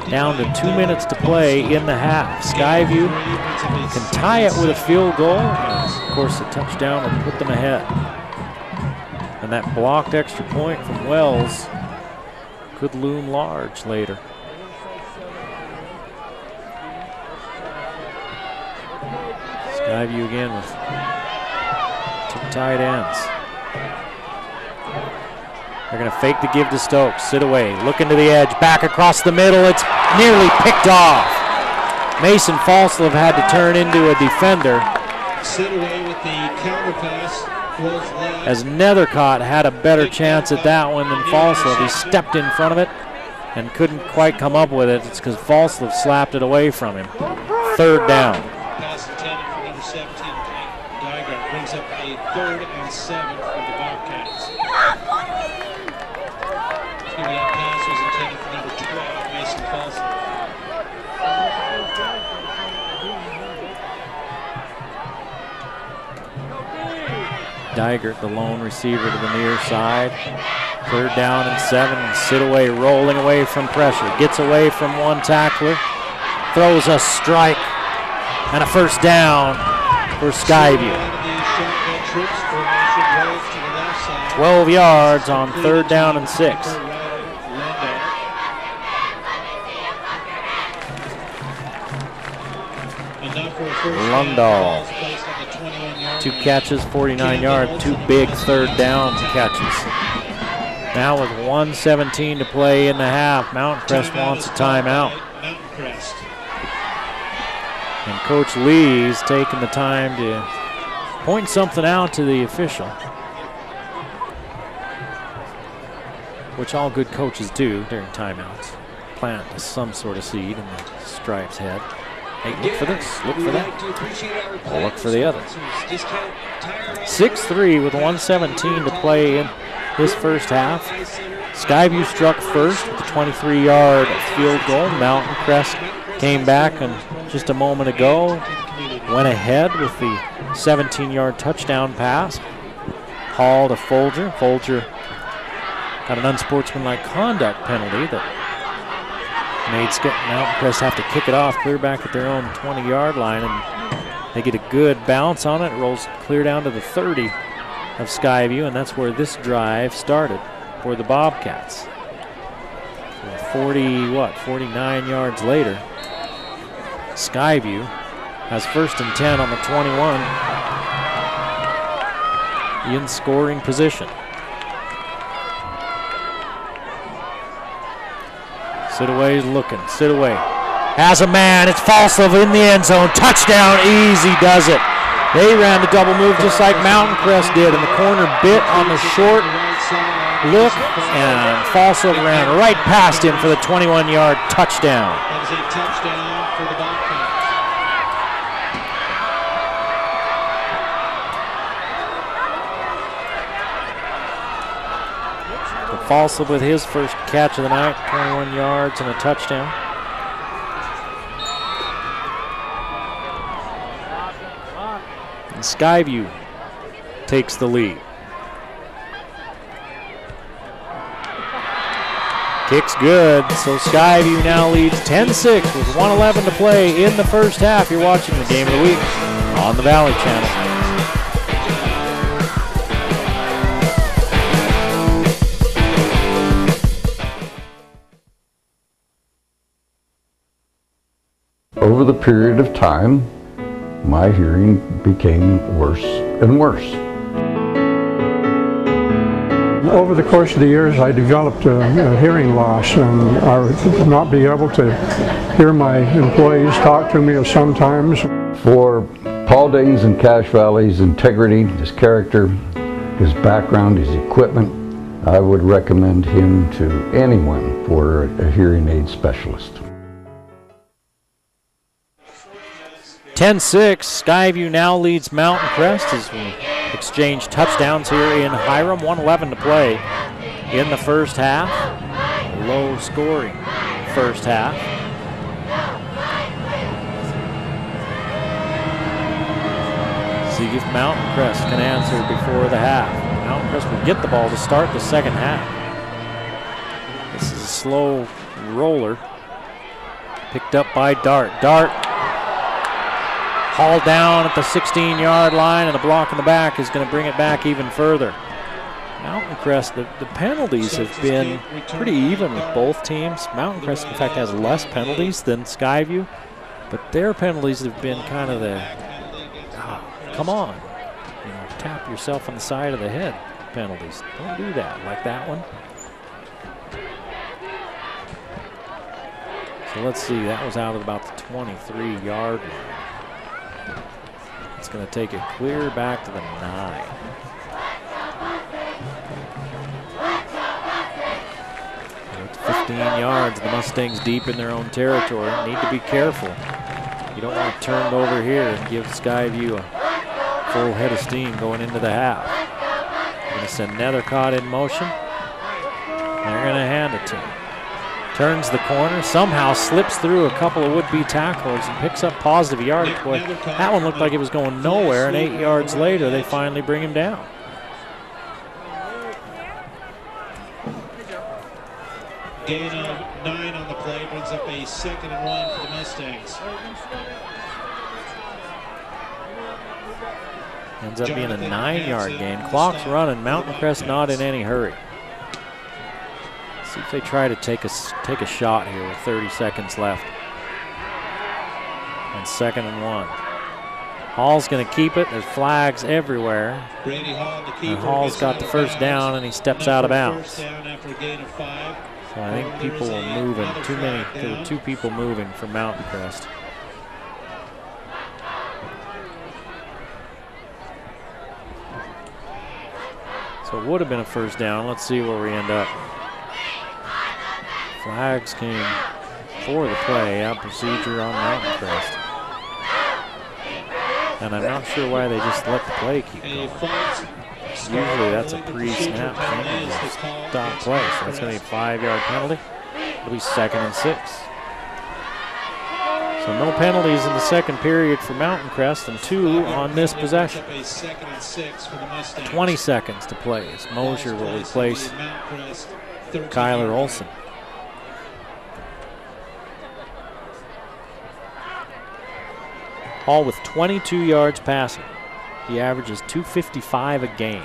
Down to 2 minutes to play in the half. Skyview can tie it with a field goal. And of course, a touchdown will put them ahead. And that blocked extra point from Wells could loom large later. Skyview again with 2 tight ends. They're going to fake the give to Stokes. Sit away, looking to the edge, back across the middle. It's nearly picked off. Mason Falslev had to turn into a defender. Sit away with the counter pass. As Nethercott had a better chance at that one than Falslev. He stepped in front of it and couldn't quite come up with it. It's because Falslev slapped it away from him. 3rd down. Pass intended for number 17, Dygart brings up a 3rd and 7 for the Bobcats. That pass was intended for number 12, Mason Falslev. Dygert, the lone receiver to the near side. 3rd down and 7. Sit away, rolling away from pressure. Gets away from one tackler. Throws a strike and a 1st down for Skyview. 12 yards on 3rd down and 6. Lundahl. 2 catches, 49 yards, 2 big 3rd down catches. Now with 1:17 to play in the half, Mountain Crest wants a timeout. And Coach Lee's taking the time to point something out to the official, which all good coaches do during timeouts. Plant some sort of seed in the Stripes' head. Hey, look for this, look for that. I'll look for the other. 6-3 with 1:17 to play in this first half. Skyview struck first with a 23-yard field goal. Mountain Crest came back and just a moment ago went ahead with the 17-yard touchdown pass. Hall to Folger. Folger got an unsportsmanlike conduct penalty that made Mountain Crest have to kick it off clear back at their own 20-yard line, and they get a good bounce on it. It rolls clear down to the 30 of Skyview, and that's where this drive started for the Bobcats. So 49 yards later, Skyview has 1st and 10 on the 21 in scoring position. Sidaway's looking. Sidaway has a man. It's Falslev in the end zone. Touchdown. Easy does it. They ran the double move just like Mountain Crest did, and the corner bit on the short look, and Falslev ran right past him for the 21-yard touchdown. That is a touchdown for the Bobcats. Falslev with his first catch of the night, 21 yards and a touchdown. And Skyview takes the lead. Kick's good, so Skyview now leads 10-6 with 1:11 to play in the first half. You're watching the Game of the Week on the Valley Channel. Over the period of time, my hearing became worse and worse. Over the course of the years, I developed a hearing loss, and I would not be able to hear my employees talk to me sometimes. For Paul Danes and Cache Valley's integrity, his character, his background, his equipment, I would recommend him to anyone for a hearing aid specialist. 10-6, Skyview now leads Mountain Crest as we exchange touchdowns here in Hyrum. 1:11 to play in the first half. Low scoring first half. See if Mountain Crest can answer before the half. Mountain Crest will get the ball to start the second half. slow roller. Picked up by Dart. Dart hauled down at the 16-yard line, and a block in the back is going to bring it back even further. Mountain Crest, the penalties have been pretty even with both teams. Mountain Crest, in fact, has less penalties than Skyview, but their penalties have been kind of the, come on, tap yourself on the side of the head penalties. Don't do that, like that one. So let's see, that was out at about the 23-yard line. It's going to take it clear back to the 9. It's 15 yards. The Mustangs deep in their own territory. Need to be careful. You don't want to turn it over here and give Skyview a full head of steam going into the half. They're going to send Nethercott in motion. They're going to hand it to him. Turns the corner, somehow slips through a couple of would-be tacklers and picks up positive yardage. Boy, that one looked like it was going nowhere, and 8 yards later, they finally bring him down. Gain of 9 on the play brings up a 2nd and 1 for the Mustangs. Ends up being a 9-yard gain. Clock's running. Mountain Crest not in any hurry. See if they try to take a shot here with 30 seconds left. And 2nd and 1. Hall's going to keep it. There's flags everywhere. And Hall's got the first down, and he steps out of bounds. So I think people were moving. There were 2 people moving from Mountain Crest. So it would have been a first down. Let's see where we end up. Flags came for the play, out procedure on Mountain Crest. And I'm not sure why they just let the play keep going. Usually that's a pre-snap thing. Stop play, so that's going to be a 5-yard penalty. It'll be 2nd and 6. So no penalties in the second period for Mountain Crest and 2 on this possession. 20 seconds to play as Mosier will replace Kyler Olson. Hall with 22 yards passing. He averages 255 a game,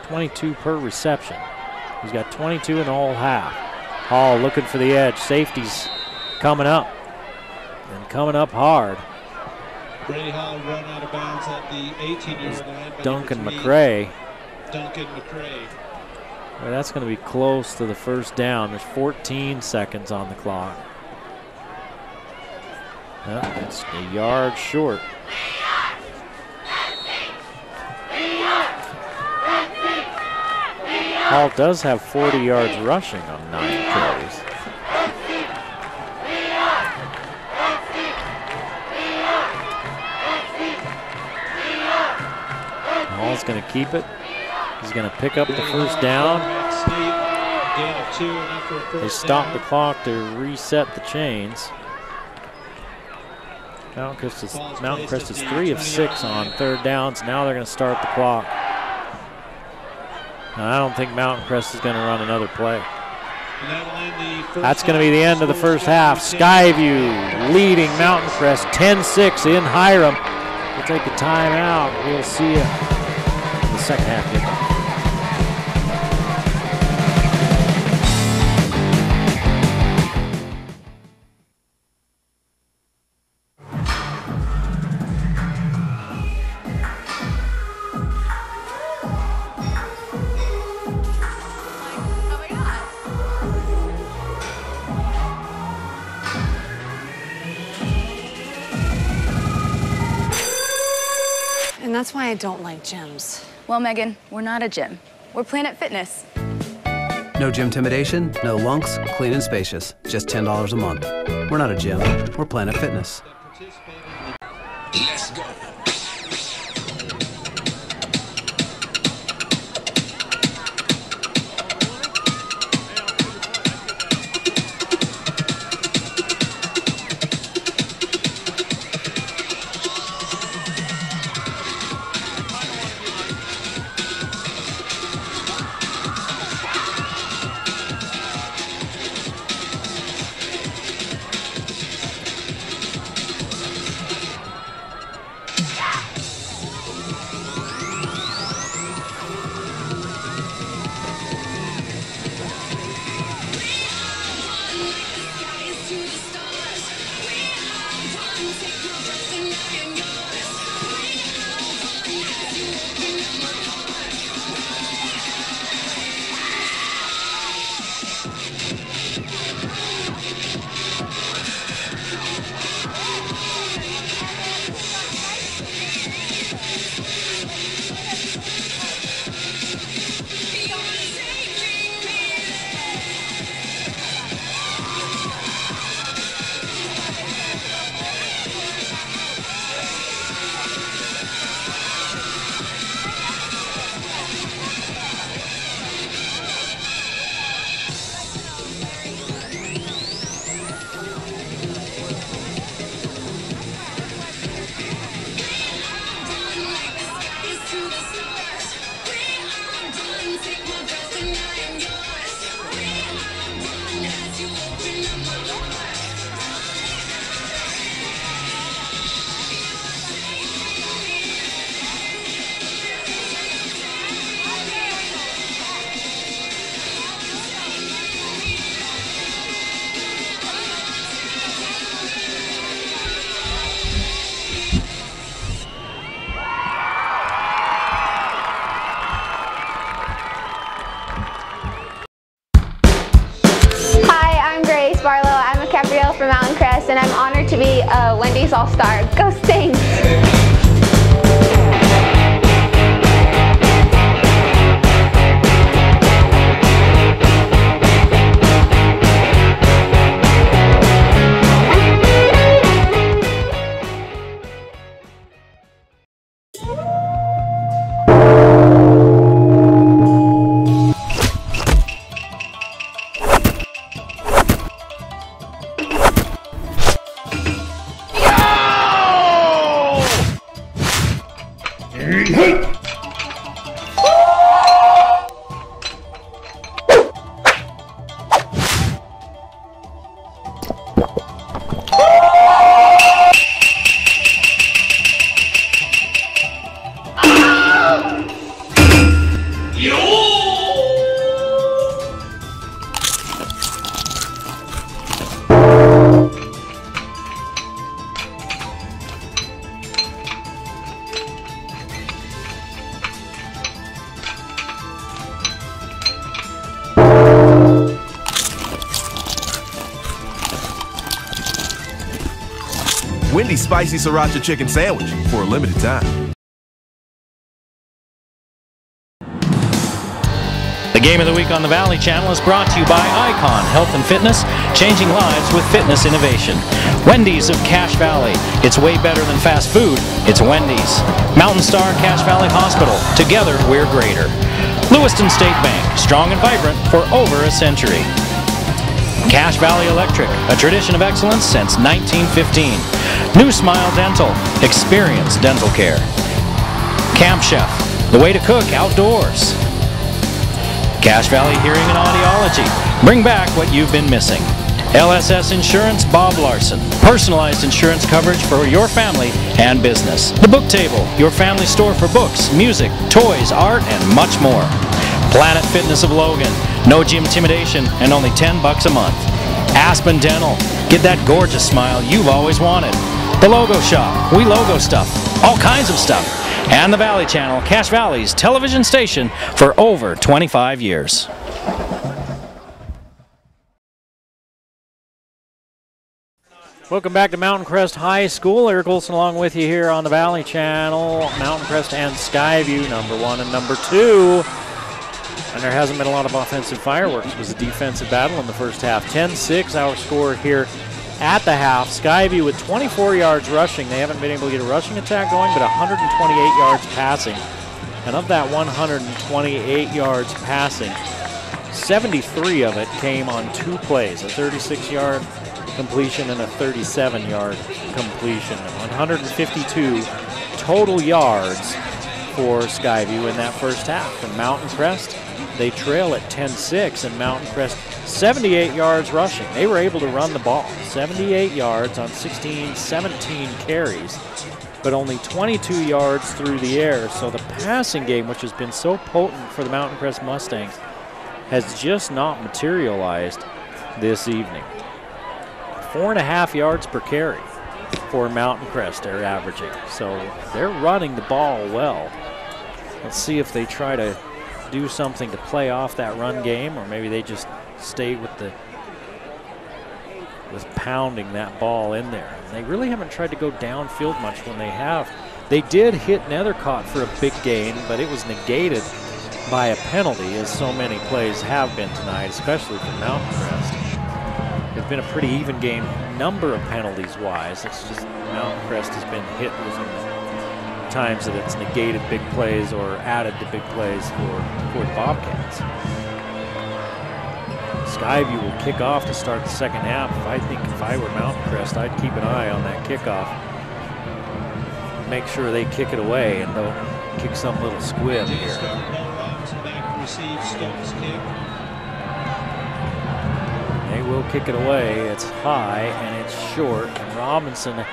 22 per reception. He's got 22 in the whole half. Hall looking for the edge. Safety's coming up, and coming up hard. Brady Hall run out of bounds at the 18-yard line. Duncan McCray. Duncan McCray. Well, that's going to be close to the first down. There's 14 seconds on the clock. That's a yard short. Hall does have 40 yards rushing on 9 carries. Hall's going to keep it. He's going to pick up the first down. They stop the clock to reset the chains. Mountain Crest is 3 of 6 on 3rd downs. Now they're going to start the clock. And I don't think Mountain Crest is going to run another play. That's going to be the end of the first half. Skyview leading Mountain Crest 10-6 in Hyrum. We'll take a timeout. We'll see you in the second half. And that's why I don't like gyms. Well, Megan, we're not a gym. We're Planet Fitness. No gym intimidation, no lunks, clean and spacious. Just $10 a month. We're not a gym. We're Planet Fitness. Let's go. From Mountain Crest, and I'm honored to be a Wendy's All-Star. Go Stings! Wendy's Spicy Sriracha Chicken Sandwich for a limited time. The Game of the Week on the Valley Channel is brought to you by Icon Health and Fitness, changing lives with fitness innovation. Wendy's of Cache Valley. It's way better than fast food. It's Wendy's. Mountain Star Cache Valley Hospital. Together, we're greater. Lewiston State Bank. Strong and vibrant for over a century. Cache Valley Electric, a tradition of excellence since 1915. New Smile Dental, experience dental care. Camp Chef, the way to cook outdoors. Cache Valley Hearing and Audiology, bring back what you've been missing. LSS Insurance, Bob Larson, personalized insurance coverage for your family and business. The Book Table, your family store for books, music, toys, art, and much more. Planet Fitness of Logan, no gym intimidation and only $10 a month. Aspen Dental, get that gorgeous smile you've always wanted. The Logo Shop, we logo stuff, all kinds of stuff. And the Valley Channel, Cache Valley's television station for over 25 years. Welcome back to Mountain Crest High School. Eric Olson along with you here on the Valley Channel. Mountain Crest and Skyview, #1 and #2. And there hasn't been a lot of offensive fireworks. It was a defensive battle in the first half. 10-6 our score here at the half. Skyview with 24 yards rushing. They haven't been able to get a rushing attack going, but 128 yards passing. And of that 128 yards passing, 73 of it came on 2 plays, a 36-yard completion and a 37-yard completion. 152 total yards for Skyview in that first half. And Mountain Crest, they trail at 10-6, and Mountain Crest 78 yards rushing. They were able to run the ball. 78 yards on 17 carries, but only 22 yards through the air. So the passing game, which has been so potent for the Mountain Crest Mustangs, has just not materialized this evening. 4.5 yards per carry for Mountain Crest they're averaging. So they're running the ball well. Let's see if they try to do something to play off that run game, or maybe they just stay with pounding that ball in there. And they really haven't tried to go downfield much when they have. They did hit Nethercott for a big gain, but it was negated by a penalty, as so many plays have been tonight, especially for Mountain Crest. It's been a pretty even game, number of penalties wise. It's just Mountain Crest has been hit with the times that it's negated big plays or added to big plays for the Bobcats. Skyview will kick off to start the second half. If I were Mountain Crest, I'd keep an eye on that kickoff. Make sure they kick it away and don't kick some little squib here. receives Stokes' kick. They will kick it away. It's high and it's short, and Robinson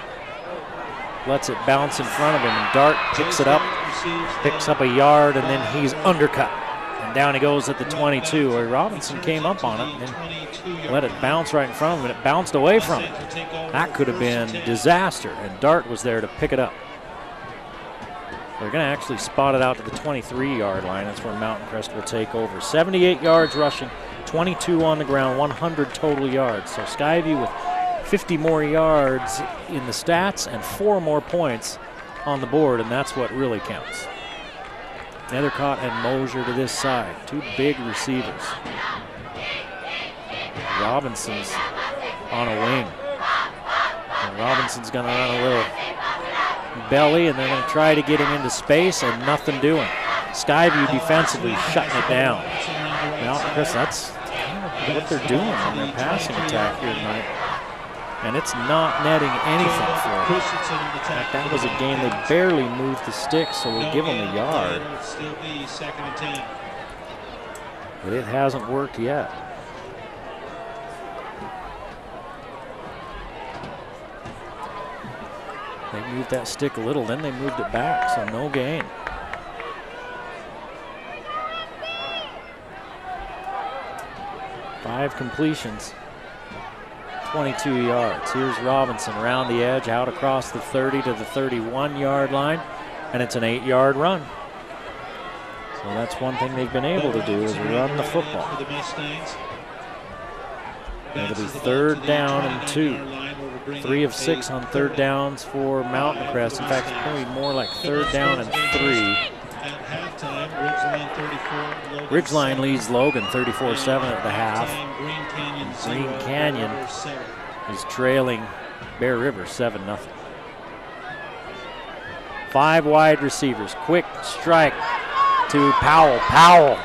lets it bounce in front of him, and Dart picks it up, picks up a yard, and then he's undercut. And down he goes at the 22, where Robinson came up on it and then let it bounce right in front of him, and it bounced away from him. That could have been disaster, and Dart was there to pick it up. They're going to actually spot it out to the 23-yard line. That's where Mountain Crest will take over. 78 yards rushing, 22 on the ground, 100 total yards. So Skyview with 50 more yards in the stats and 4 more points on the board, and that's what really counts. Nethercott and Mosier to this side, 2 big receivers. Robinson's on a wing. And Robinson's going to run a little belly, and they're going to try to get him into space, and nothing doing. Skyview defensively shutting it down. Mountain Crest, that's kind of what they're doing in their passing attack here tonight. And it's not netting anything for them. In fact, that was a game they barely moved the sticks, so we'll give them a yard. But it hasn't worked yet. They moved that stick a little, then they moved it back, so no gain. Five completions, 22 yards. Here's Robinson around the edge, out across the 30 to the 31-yard line, and it's an 8-yard run. So that's one thing they've been able to do, is run the football. It'll be 3rd down and 2. 3 of 6 on 3rd downs for Mountain Crest. In fact, it's probably more like 3rd down and 3. Ridgeline leads Logan 34-7 at the half. Green Canyon is trailing Bear River 7-0. 5 wide receivers. Quick strike to Powell. Powell,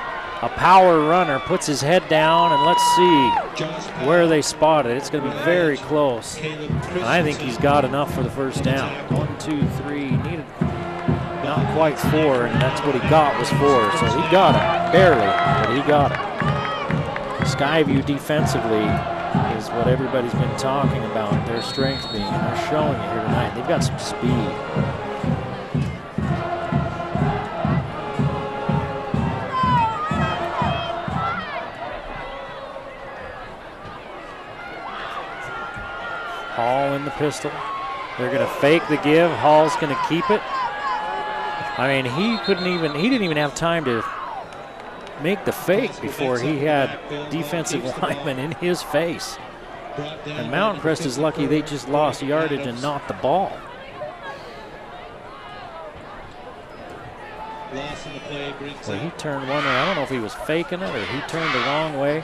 a power runner, puts his head down, and let's see where they spot it. It's going to be very close. And I think he's got enough for the first down. 1, 2, 3, needed not quite 4, and that's what he got was 4. So he got it, barely, but he got it. Skyview defensively is what everybody's been talking about, their strength being, and they're showing it here tonight. They've got some speed. Hall in the pistol. They're going to fake the give. Hall's going to keep it. I mean, he didn't even have time to make the fake before he had defensive linemen in his face. And Mountain Crest is lucky they just lost yardage and not the ball. Well, he turned one way. I don't know if he was faking it or he turned the wrong way.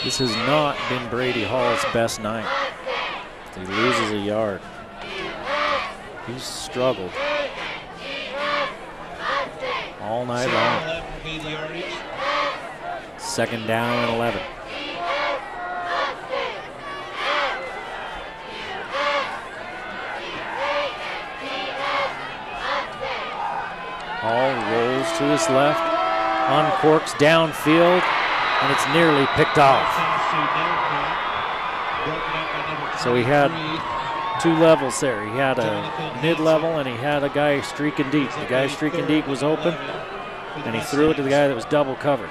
This has not been Brady Hall's best night. He loses a yard. He's struggled all night long. 2nd down and 11. Hall rolls to his left, uncorks downfield, and it's nearly picked off. So he had 2 levels there. He had a mid-level and he had a guy streaking deep. The guy streaking deep was open, and he threw it to the guy that was double covered.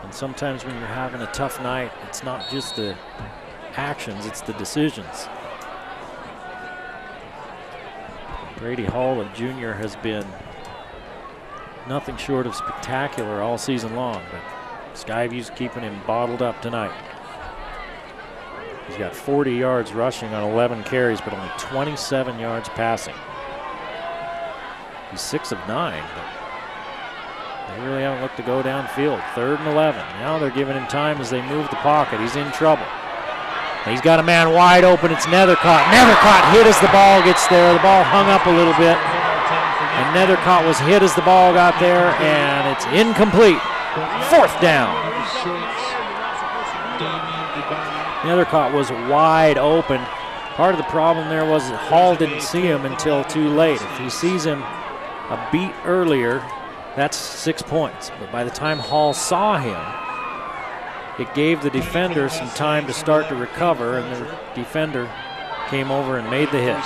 And sometimes when you're having a tough night, it's not just the actions, it's the decisions. Brady Hall, a junior, has been nothing short of spectacular all season long, but Skyview's keeping him bottled up tonight. He's got 40 yards rushing on 11 carries, but only 27 yards passing. He's 6 of 9, but they really haven't looked to go downfield. 3rd and 11. Now they're giving him time as they move the pocket. He's in trouble. He's got a man wide open. It's Nethercott. Nethercott hit as the ball gets there. The ball hung up a little bit, and Nethercott was hit as the ball got there, and it's incomplete. 4th down. Nethercott was wide open. Part of the problem there was that Hall didn't see him until too late. If he sees him a beat earlier, that's 6 points. But by the time Hall saw him, it gave the defender some time to start to recover, and the defender came over and made the hit.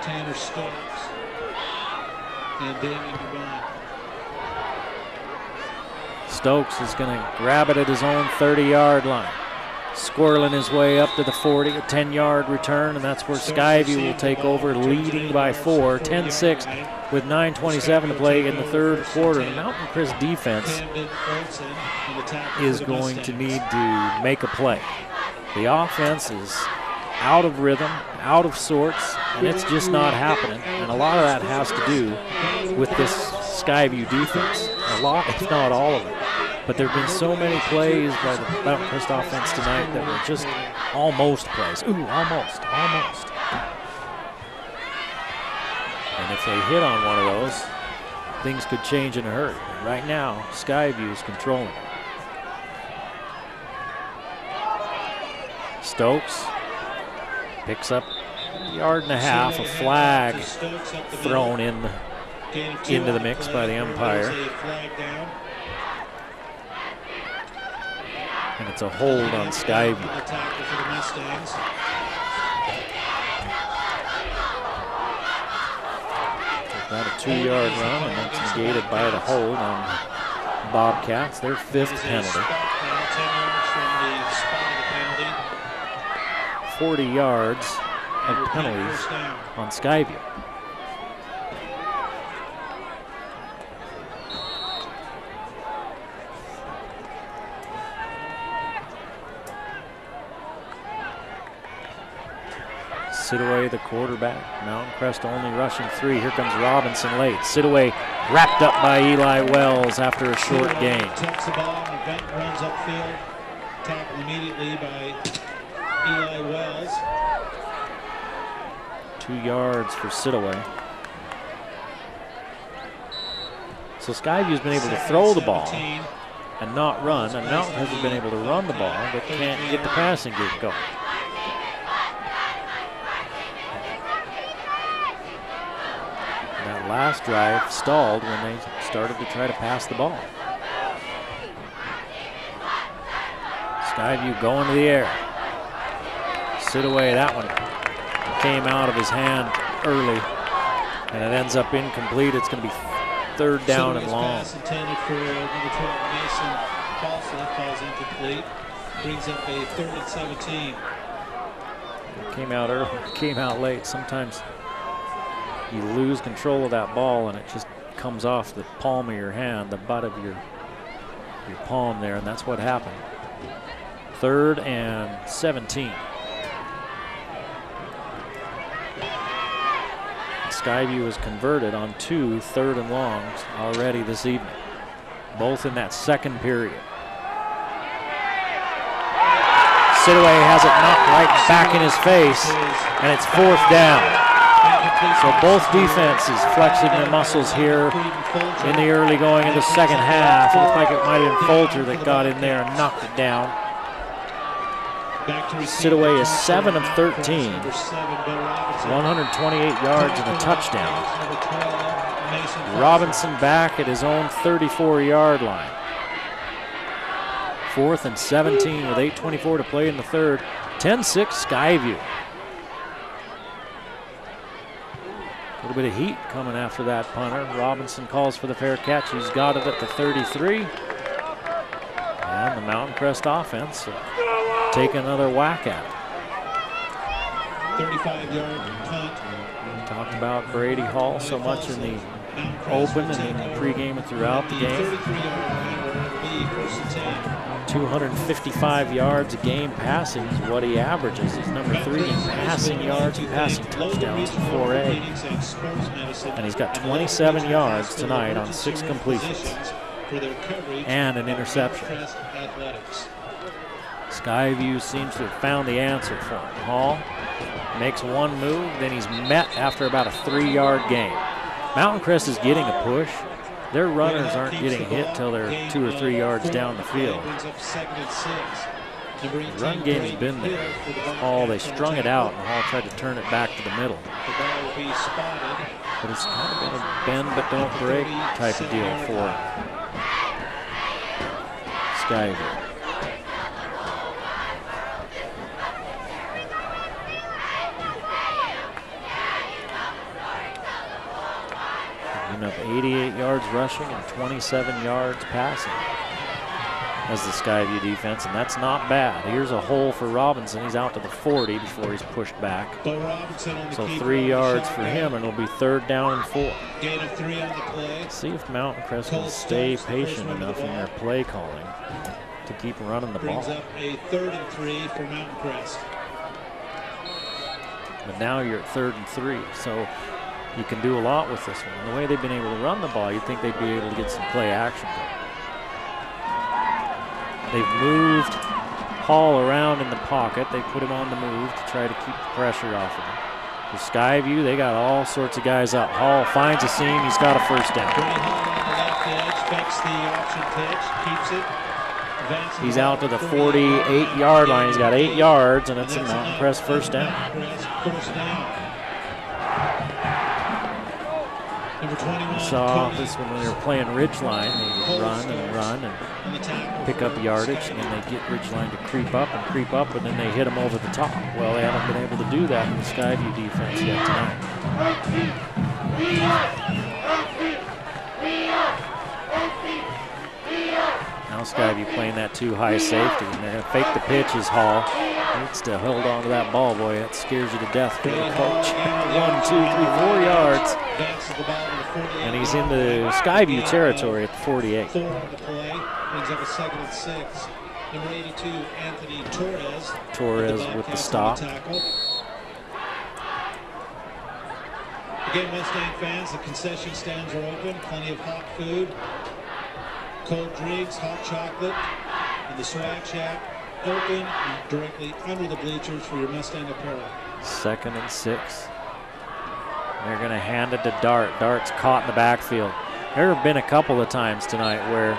Tanner Stokes and Damien Devine. Stokes is going to grab it at his own 30-yard line. Squirreling his way up to the 40, a 10-yard return, and that's where Skyview will take over, leading by 4, 10-6 with 9:27 to play in the third quarter. The Mountain Crest defense is going to need to make a play. The offense is out of rhythm, out of sorts, and it's just not happening. And a lot of that has to do with this Skyview defense. A lot, if not all of it. But there have been so many plays by the Mountain Crest offense tonight that were just almost plays. Ooh, almost. And if they hit on one of those, things could change in a hurry. Right now, Skyview is controlling. Stokes picks up a yard and a half, a flag thrown into the mix by the umpire. And it's a hold on Skyview. About a 2-yard run, and that's negated by the hold on Bobcats, their 5th penalty. 40 yards of penalties on Skyview. Sidaway, the quarterback. Mountain Crest only rushing 3. Here comes Robinson late. Sidaway wrapped up by Eli Wells after a short gain. Takes the ball and Benton runs upfield. Tackled immediately by Eli Wells. 2 yards for Sidaway. So Skyview's been able to throw the ball and not run, and Mountain has been able to run the ball but can't get the passing game going. That last drive stalled when they started to try to pass the ball. Skyview going to the air. Sidaway, that one came out of his hand early, and it ends up incomplete. It's going to be 3rd down and long. Pass intended for number 12 Mason Paulson, falls incomplete. Brings up a 3rd and 17. It came out early, came out late. Sometimes you lose control of that ball and it just comes off the palm of your hand, the butt of your palm there, and that's what happened. 3rd and 17. Skyview has converted on 2 3rd and longs already this evening, both in that second period. Sidaway has it knocked right back in his face, and it's 4th down. So both defenses flexing their muscles here in the early going in the second half. It looked like it might have been Folger that got in there and knocked it down. Sidaway is 7 of 13, 128 yards and a touchdown. Robinson back at his own 34-yard line. 4th and 17 with 8:24 to play in the third. 10-6 Skyview. A little bit of heat coming after that punter. Robinson calls for the fair catch. He's got it at the 33. And the Mountain Crest offense take another whack at it. 35-yard punt. We talked about Brady Hall so much in the open and in the pregame and throughout the game. 255 yards a game passing is what he averages. He's number 3 in passing yards and passing touchdowns in 4A. And he's got 27 yards tonight on 6 completions and an interception. Skyview seems to have found the answer for him. Hall makes one move, then he's met after about a 3-yard gain. Mountain Crest is getting a push. Their runners aren't getting hit till they're 2 or 3 yards down the field. The run game has been there. They strung it out, and Hall tried to turn it back to the middle. The ball will be spotted But it's kind of been a bend but don't break type of deal for Skyview. Up 88 yards rushing and 27 yards passing as the Skyview defense, and that's not bad. Here's a hole for Robinson. He's out to the 40 before he's pushed back. So 3 yards for him, and it'll be 3rd down and 4. Gain of 3 on the play. See if Mountain Crest can stay patient enough in their play calling to keep running the ball. Brings up a 3rd and 3 for Mountain Crest. But now you're at 3rd and 3, so you can do a lot with this one. And the way they've been able to run the ball, you'd think they'd be able to get some play action going. They've moved Hall around in the pocket. They put him on the move to try to keep the pressure off of him. For Skyview, they got all sorts of guys up. Hall finds a seam. He's got a 1st down. He's out to the 48-yard line. He's got 8 yards, and it's a Mountain Crest 1st down. We saw this when they were playing Ridgeline. They would run and pick up yardage, and then they get Ridgeline to creep up, and then they hit them over the top. Well, they haven't been able to do that in the Skyview defense yet tonight. Now Skyview playing that too high safety, and they're going to fake the pitch as Hall needs to hold on to that ball. Boy, that scares you to death for the coach. 1, 2, 3, 4 yards. And he's in the Skyview territory at the 48. 4 on the play. Brings up a 2nd and 6. Number 82, Anthony Torres. Torres with the stop. Again, Mustang fans, the concession stands are open. Plenty of hot food, cold drinks, hot chocolate, and the swag shack open directly under the bleachers for your Mustang apparel. 2nd and 6. They're going to hand it to Dart. Dart's caught in the backfield. There have been a couple of times tonight where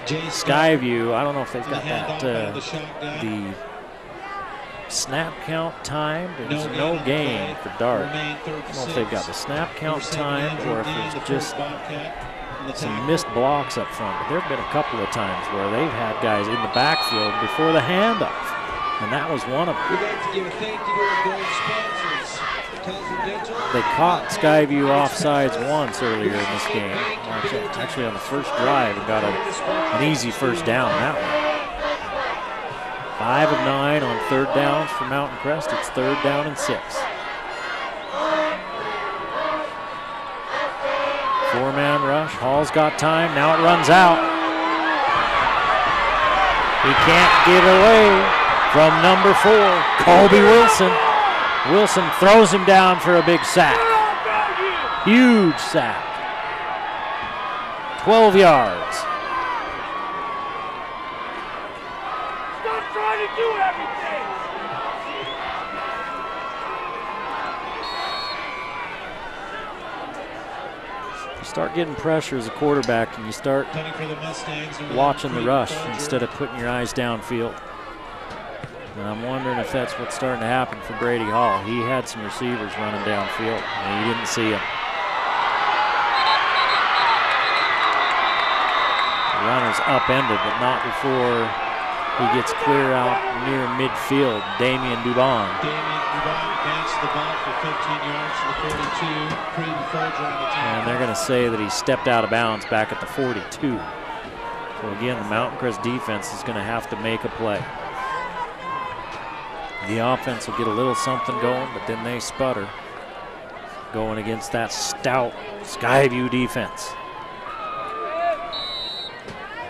Skyview, I don't know if they've got that, the snap count timed. There's no gain for Dart. I don't know if they've got the snap count timed or if it's just some missed blocks up front. But there have been a couple of times where they've had guys in the backfield before the handoff, and that was one of them. We'd like to give a thank you to our gold sponsors. They caught Skyview offsides once earlier in this game, actually on the 1st drive, and got an easy 1st down that one. 5 of 9 on 3rd downs for Mountain Crest. It's 3rd down and 6. 4-man rush. Hall's got time. Now it runs out. He can't get away from number 4, Colby Wilson. Wilson throws him down for a big sack. Huge sack. 12 yards. Stop trying to do everything. You start getting pressure as a quarterback and you start watching the rush instead of putting your eyes downfield. And I'm wondering if that's what's starting to happen for Brady Hall. He had some receivers running downfield, and he didn't see them. The runner's upended, but not before he gets clear out near midfield. Damian Dubon. Advanced the ball for 15 yards to the 42. Creed Folger on the tackle. And they're going to say that he stepped out of bounds back at the 42. So again, the Mountain Crest defense is going to have to make a play. The offense will get a little something going, but then they sputter going against that stout Skyview defense.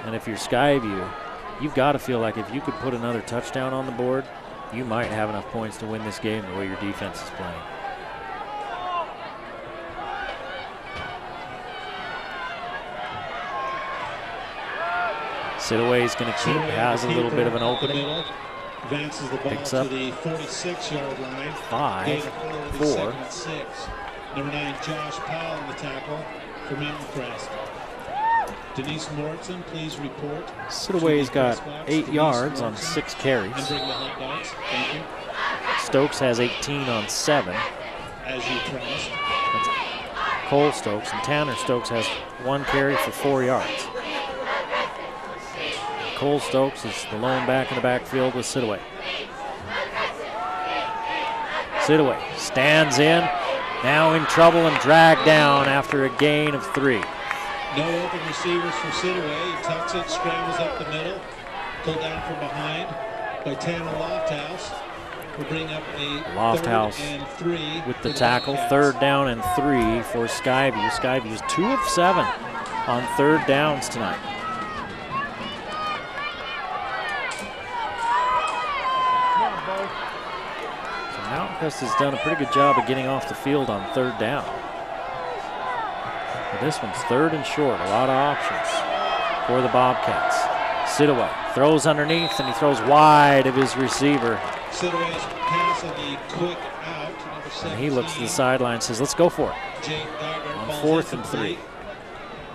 And if you're Skyview, you've got to feel like if you could put another touchdown on the board, you might have enough points to win this game the way your defense is playing. Sitaway is going to keep, has a little bit of an opening. Advances the ball to the 46-yard line. 5, 4. Number 9, Josh Powell on the tackle for Mountain Crest. Denise Morrison, please report. Sitaway's got 8 yards on 6 carries. Thank you. Stokes has 18 on 7. As you promised. Cole Stokes, and Tanner Stokes has 1 carry for 4 yards. Cole Stokes is the lone back in the backfield with Sidaway. Sidaway stands in, now in trouble and dragged down after a gain of 3. No open receivers for Sidaway. He tucks it, scrambles up the middle, pulled down from behind by Tanner Lofthouse. Will bring up a Lofthouse 3rd and 3 with the tackle. 3rd down and 3 for Skyview. Skyview's 2 of 7 on 3rd downs tonight. So Mountain Crest has done a pretty good job of getting off the field on 3rd down. But this one's 3rd and short. A lot of options for the Bobcats. Sidaway throws underneath, and he throws wide of his receiver. Sidaway's pass on the quick out. And he looks to the sideline and says, let's go for it. On 4th and 3.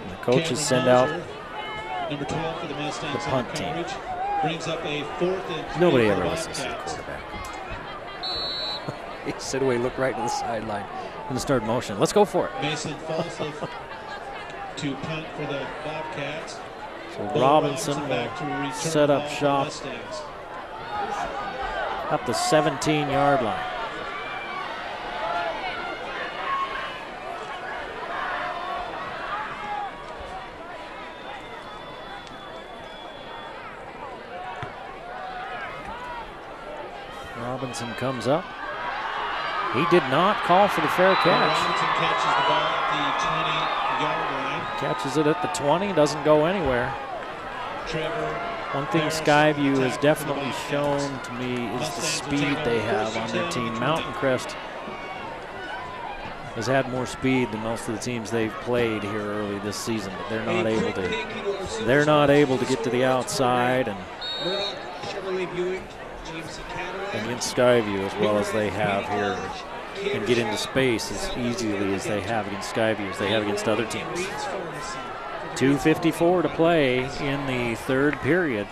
And the coaches send out number 12 for the Mustangs punt team. Brings up a 4th and 3. Nobody ever listens to the quarterback. Sidaway looked right to the sideline and started motion. Let's go for it. Mason Falsliff to punt for the Bobcats. So Robinson will set up shop up the 17-yard line. Robinson comes up. He did not call for the fair catch. Robinson catches the ball at the 20-yard line. Catches it at the 20, doesn't go anywhere. One thing Skyview has definitely shown to me is the speed they have on their team. Mountain Crest has had more speed than most of the teams they've played here early this season, but they're not able to get to the outside and against Skyview as well as they have here and get into space as easily as they have against Skyview as they have against other teams. 2:54 to play in the 3rd period.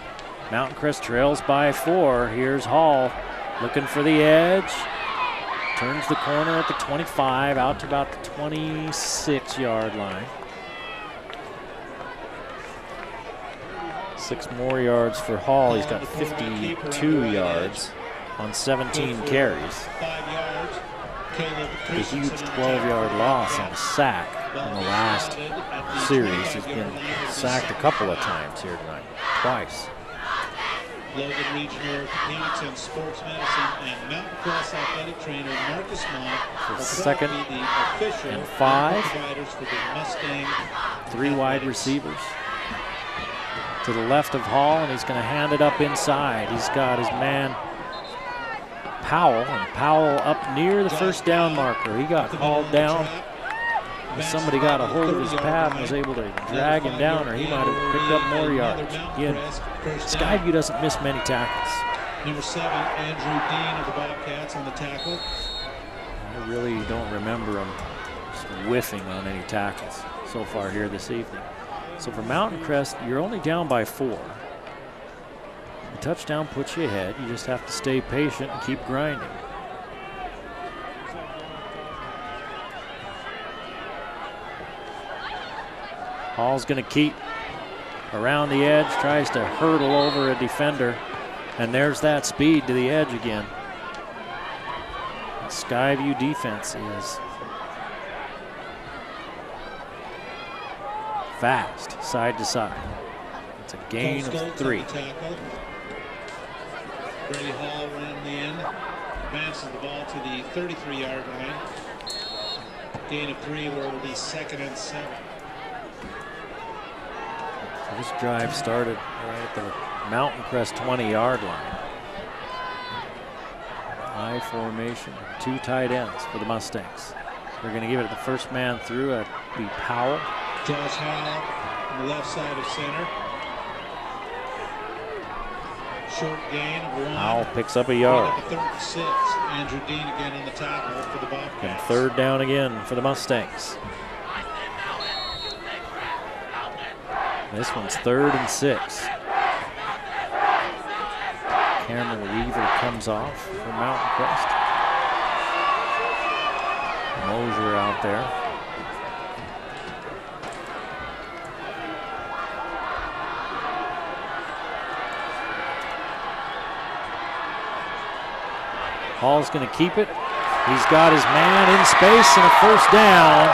Mountain Crest trails by 4. Here's Hall looking for the edge. Turns the corner at the 25 out to about the 26-yard line. 6 more yards for Hall. He's got 52 yards on 17 carries. The huge 12-yard loss on a sack in the last series. He's been sacked a couple of times here tonight, twice. Logan Regional Orthopedics and Sports Medicine and Mountain Crest Athletic Trainer Marcus Mott for 2nd and 5. For the Mustang. 3 wide receivers to the left of Hall, and he's going to hand it up inside. He's got his man Powell, and Powell up near the 1st down marker. He got hauled down. Somebody got a hold of his pad and was able to drag him down, or he might have picked up more yards. Again, Skyview doesn't miss many tackles. Number 7, Andrew Dean of the Bobcats on the tackle. I really don't remember him just whiffing on any tackles so far here this evening. So for Mountain Crest, you're only down by 4. A touchdown puts you ahead. You just have to stay patient and keep grinding. Hall's going to keep around the edge, tries to hurdle over a defender, and there's that speed to the edge again. The Skyview defense is fast, side to side. It's a gain of 3. Brady Hall ran the end, advances the ball to the 33-yard line. Gain of 3 where it will be 2nd and 7. So this drive started right at the Mountain Crest 20-yard line. High formation, 2 tight ends for the Mustangs. They're going to give it to the first man through at the Powell. Josh Howell on the left side of center. Short gain of 1. Howell picks up a yard. 3rd and 6. Andrew Dean again on the tackle for the Bobcats. And 3rd down again for the Mustangs. This one's 3rd and 6. Cameron Weaver comes off for Mountain Crest. Mosier out there. Hall's going to keep it. He's got his man in space and a first down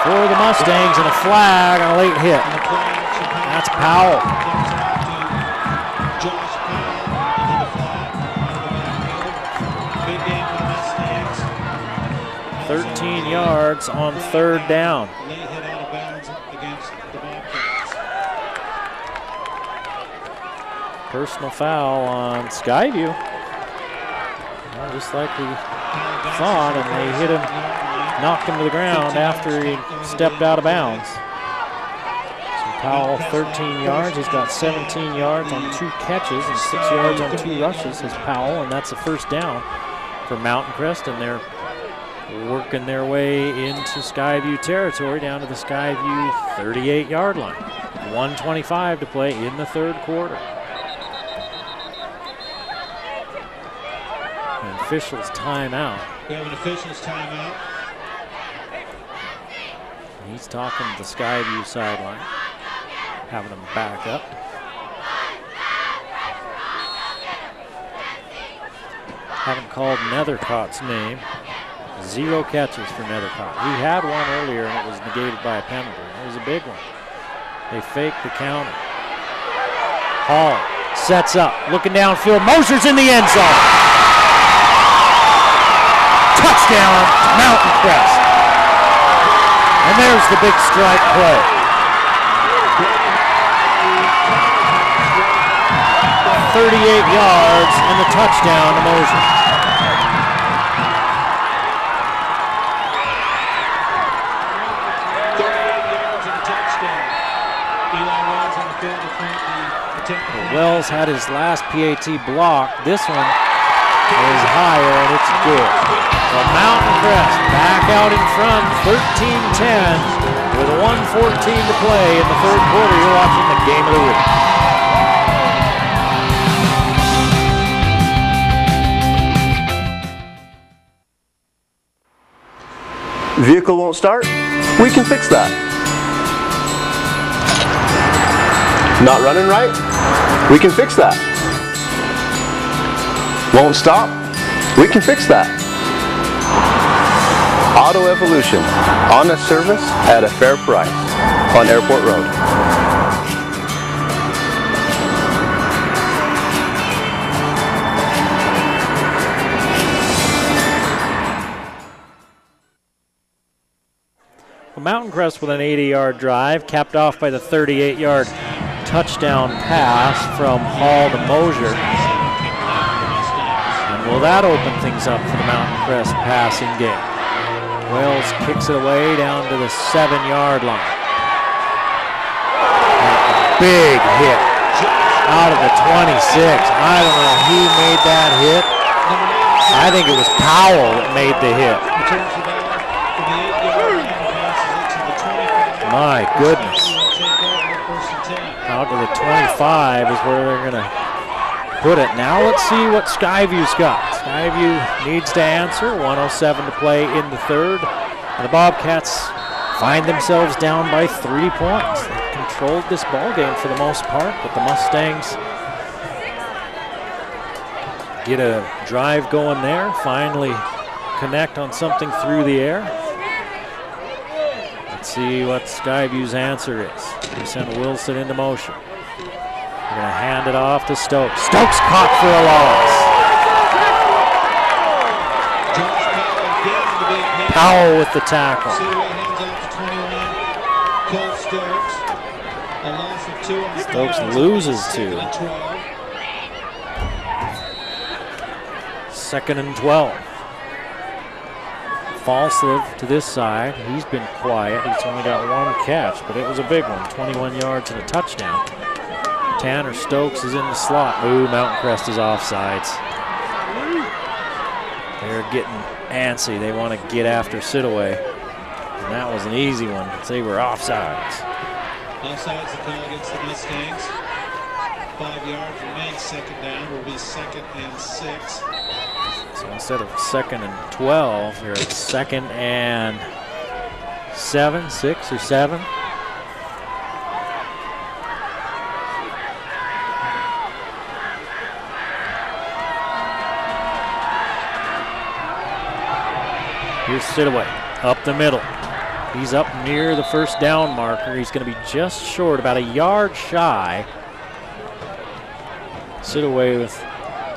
for the Mustangs and a flag on a late hit. That's Powell. 13 yards on third down. Personal foul on Skyview. Well, just like we thought, and they hit him, knocked him to the ground after he stepped out of bounds. So Powell, 13 yards. He's got 17 yards on 2 catches and 6 yards on 2 rushes as Powell, and that's a first down for Mountain Crest, and they're working their way into Skyview territory down to the Skyview 38-yard line. 1:25 to play in the third quarter. An official's timeout. We have an official's timeout. He's talking to the Skyview sideline, having them back up. Haven't called Nethercott's name. 0 catches for Nethercott. He had one earlier and it was negated by a penalty. It was a big one. They faked the counter. Hall sets up, looking downfield. Moser's in the end zone. Touchdown, Mountain Crest. And there's the big strike play. .38 yards and the touchdown to Moser. Wells had his last PAT block. This one is higher and it's good. So Mountain Crest back out in front, 13-10 with 1:14 to play in the third quarter. You're watching the game of the week. Vehicle won't start? We can fix that. Not running right? We can fix that. Won't stop? We can fix that. Auto Evolution, honest service at a fair price on Airport Road. Well, Mountain Crest with an 80-yard drive, capped off by the 38-yard touchdown pass from Hall to Mosier. And will that open things up for the Mountain Crest passing game? Wells kicks it away down to the 7-yard line. Big hit out of the 26. I don't know who made that hit. I think it was Powell that made the hit. My goodness. Out to the 25 is where they're going to put it. Now let's see what Skyview's got. Skyview needs to answer. 1:07 to play in the third. And the Bobcats find themselves down by 3 points. They've controlled this ball game for the most part, but the Mustangs get a drive going there, finally connect on something through the air. Let's see what Skyview's answer is. They send Wilson into motion. They're going to hand it off to Stokes. Stokes caught for a loss. Powell with the tackle. Stokes loses 2. 2nd and 12. Falsliv to this side. He's been quiet. He's only got 1 catch, but it was a big one. 21 yards and a touchdown. Tanner Stokes is in the slot. Ooh, Mountain Crest is offsides. They're getting antsy. They want to get after Sidaway. And that was an easy one. They were offsides. Offsides the call against the Mustangs. 5 yards remains. 2nd down will be 2nd and 6. So instead of 2nd and 12, you're at 2nd and 7, 6 or 7. Here's Sidaway up the middle. He's up near the first down marker. He's going to be just short, about a yard shy. Sidaway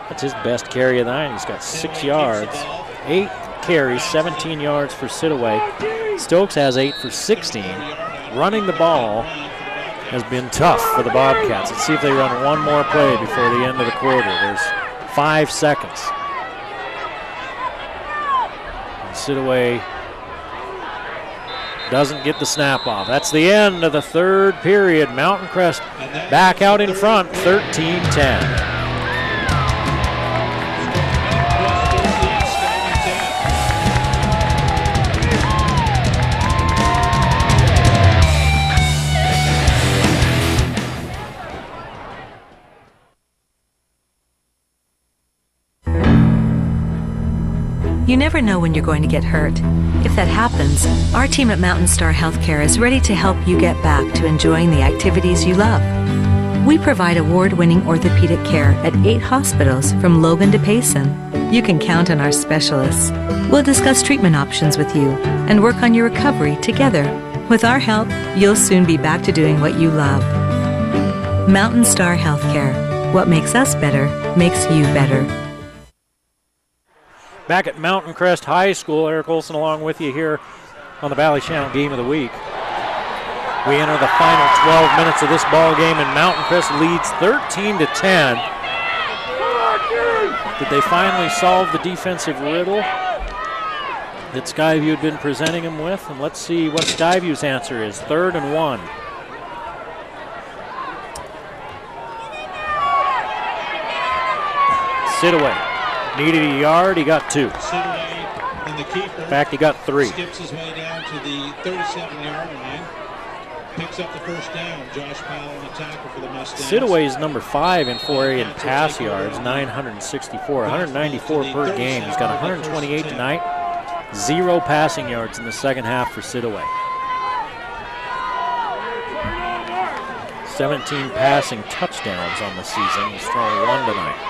that's his best carry of the night. He's got 6 yards. 8 carries, 17 yards for Sidaway. Stokes has 8 for 16. Running the ball has been tough for the Bobcats. Let's see if they run one more play before the end of the quarter. There's 5 seconds. And Sidaway doesn't get the snap off. That's the end of the third period. Mountain Crest back out in front, 13-10. You never know when you're going to get hurt. If that happens, our team at Mountain Star Healthcare is ready to help you get back to enjoying the activities you love. We provide award-winning orthopedic care at 8 hospitals from Logan to Payson. You can count on our specialists. We'll discuss treatment options with you and work on your recovery together. With our help, you'll soon be back to doing what you love. Mountain Star Healthcare. What makes us better makes you better. Back at Mountain Crest High School, Eric Olson along with you here on the Valley Channel Game of the Week. We enter the final 12 minutes of this ball game, and Mountain Crest leads 13-10. Did they finally solve the defensive riddle that Skyview had been presenting them with? And let's see what Skyview's answer is. 3rd and 1. Sidaway. Needed a yard, he got 2. Sidaway in the keeper. In fact, he got 3. Skips his way down to the 37-yard line. Picks up the first down. Josh Powell on the tackle for the Mustangs. Sidaway's number 5 in 4A in pass yards, 964, 194 per game. He's got 128 tonight. 0 passing yards in the second half for Sidaway. 17 passing touchdowns on the season. He's thrown 1 tonight.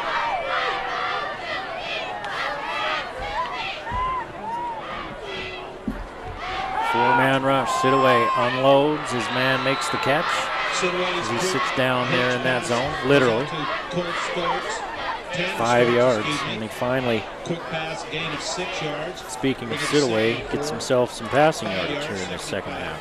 Four-man rush. Sidaway unloads. His man makes the catch. As he sits down there in that zone, literally. 5 yards. And he finally, speaking of Sidaway, gets himself some passing yardage here in the second half.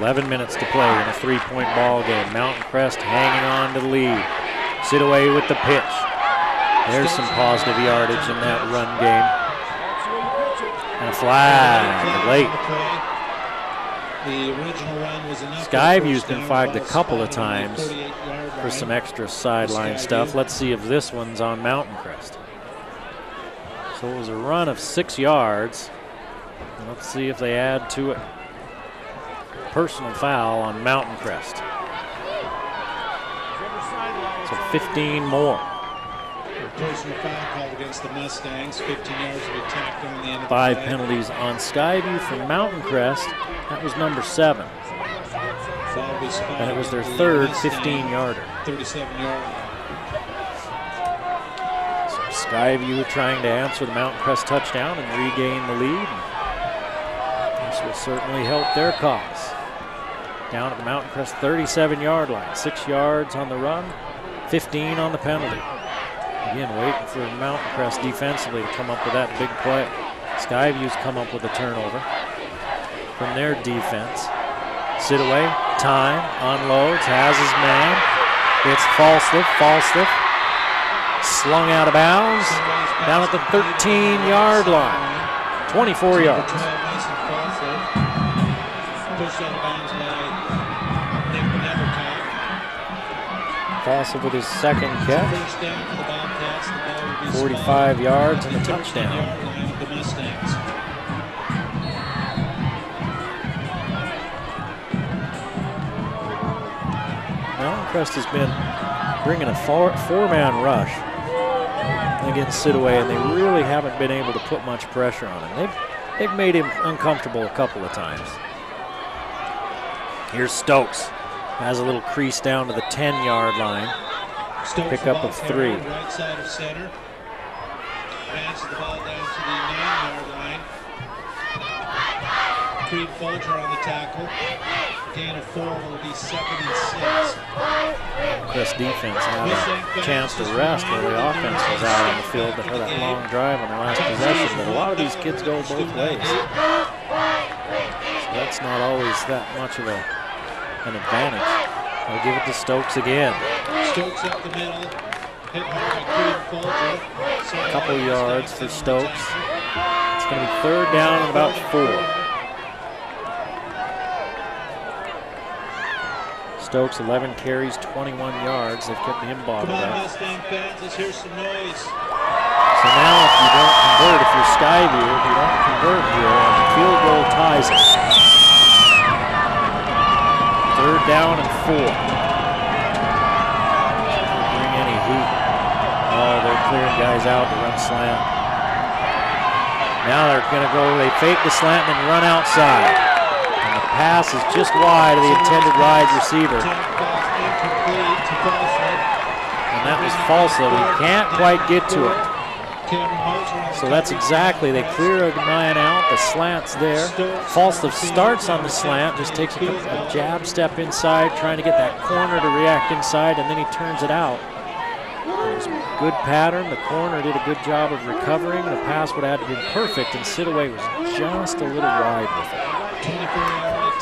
.11 minutes to play in a 3-point ball game. Mountain Crest hanging on to the lead. Sidaway with the pitch. There's some positive yardage in that run game. And a flag late. Skyview's been flagged a couple of times for some extra sideline stuff. Let's see if this one's on Mountain Crest. So it was a run of 6 yards. Let's see if they add to it. Personal foul on Mountain Crest. So 15 more. Personal foul called against the Mustangs. 15 yards to be tacked on the end of the 5 play. penalties on Skyview from Mountain Crest. That was number 7. And it was their third 15-yarder. 37-yard. So Skyview trying to answer the Mountain Crest touchdown and regain the lead. This will certainly help their cause. Down at the Mountain Crest 37-yard line. 6 yards on the run, 15 on the penalty. Again, waiting for Mountain Crest defensively to come up with that big play. Skyview's come up with a turnover from their defense. Sidaway, time, unloads, has his man. It's Falstaff, slung out of bounds, down at the 13-yard line. 24 yards. Falstaff with his second catch. 45 yards and a touchdown. Mountain Crest has been bringing a four-man rush against Sidaway, and they really haven't been able to put much pressure on him. They've they've made him uncomfortable a couple of times. Here's Stokes. Has a little crease down to the 10-yard line. Pick up of 3. Right side of center. Advances the ball down to the 9-yard line. Creed Folger on the tackle. Gain of 4 will be 2nd and 6. Crest defense had a chance to rest while the offense was out on the field for that long drive on their last possession. But a lot of these kids go both ways. So that's not always that much of an advantage. I'll give it to Stokes again. Stokes up the middle. Hit hard by Creed Folger. A couple yards for Stokes. It's going to be 3rd down and about 4. Stokes, 11 carries, 21 yards. They've kept him bottled up. Mustang fans, let's hear some noise. So now if you don't convert, if you're Skyview, if you don't convert here, the field goal ties it. 3rd down and 4. Don't bring any heat. Oh, they're clearing guys out to run slant. Now they're going to go, they fake the slant and then run outside. And the pass is just wide of the intended wide receiver. And that was Falsa. He can't quite get to it. So that's exactly, they clear a man out, the slant's there. Falsa starts on the slant, just takes a jab step inside, trying to get that corner to react inside, and then he turns it out. It was a good pattern. The corner did a good job of recovering. The pass would have had to be perfect, and Sidaway was just a little wide with it.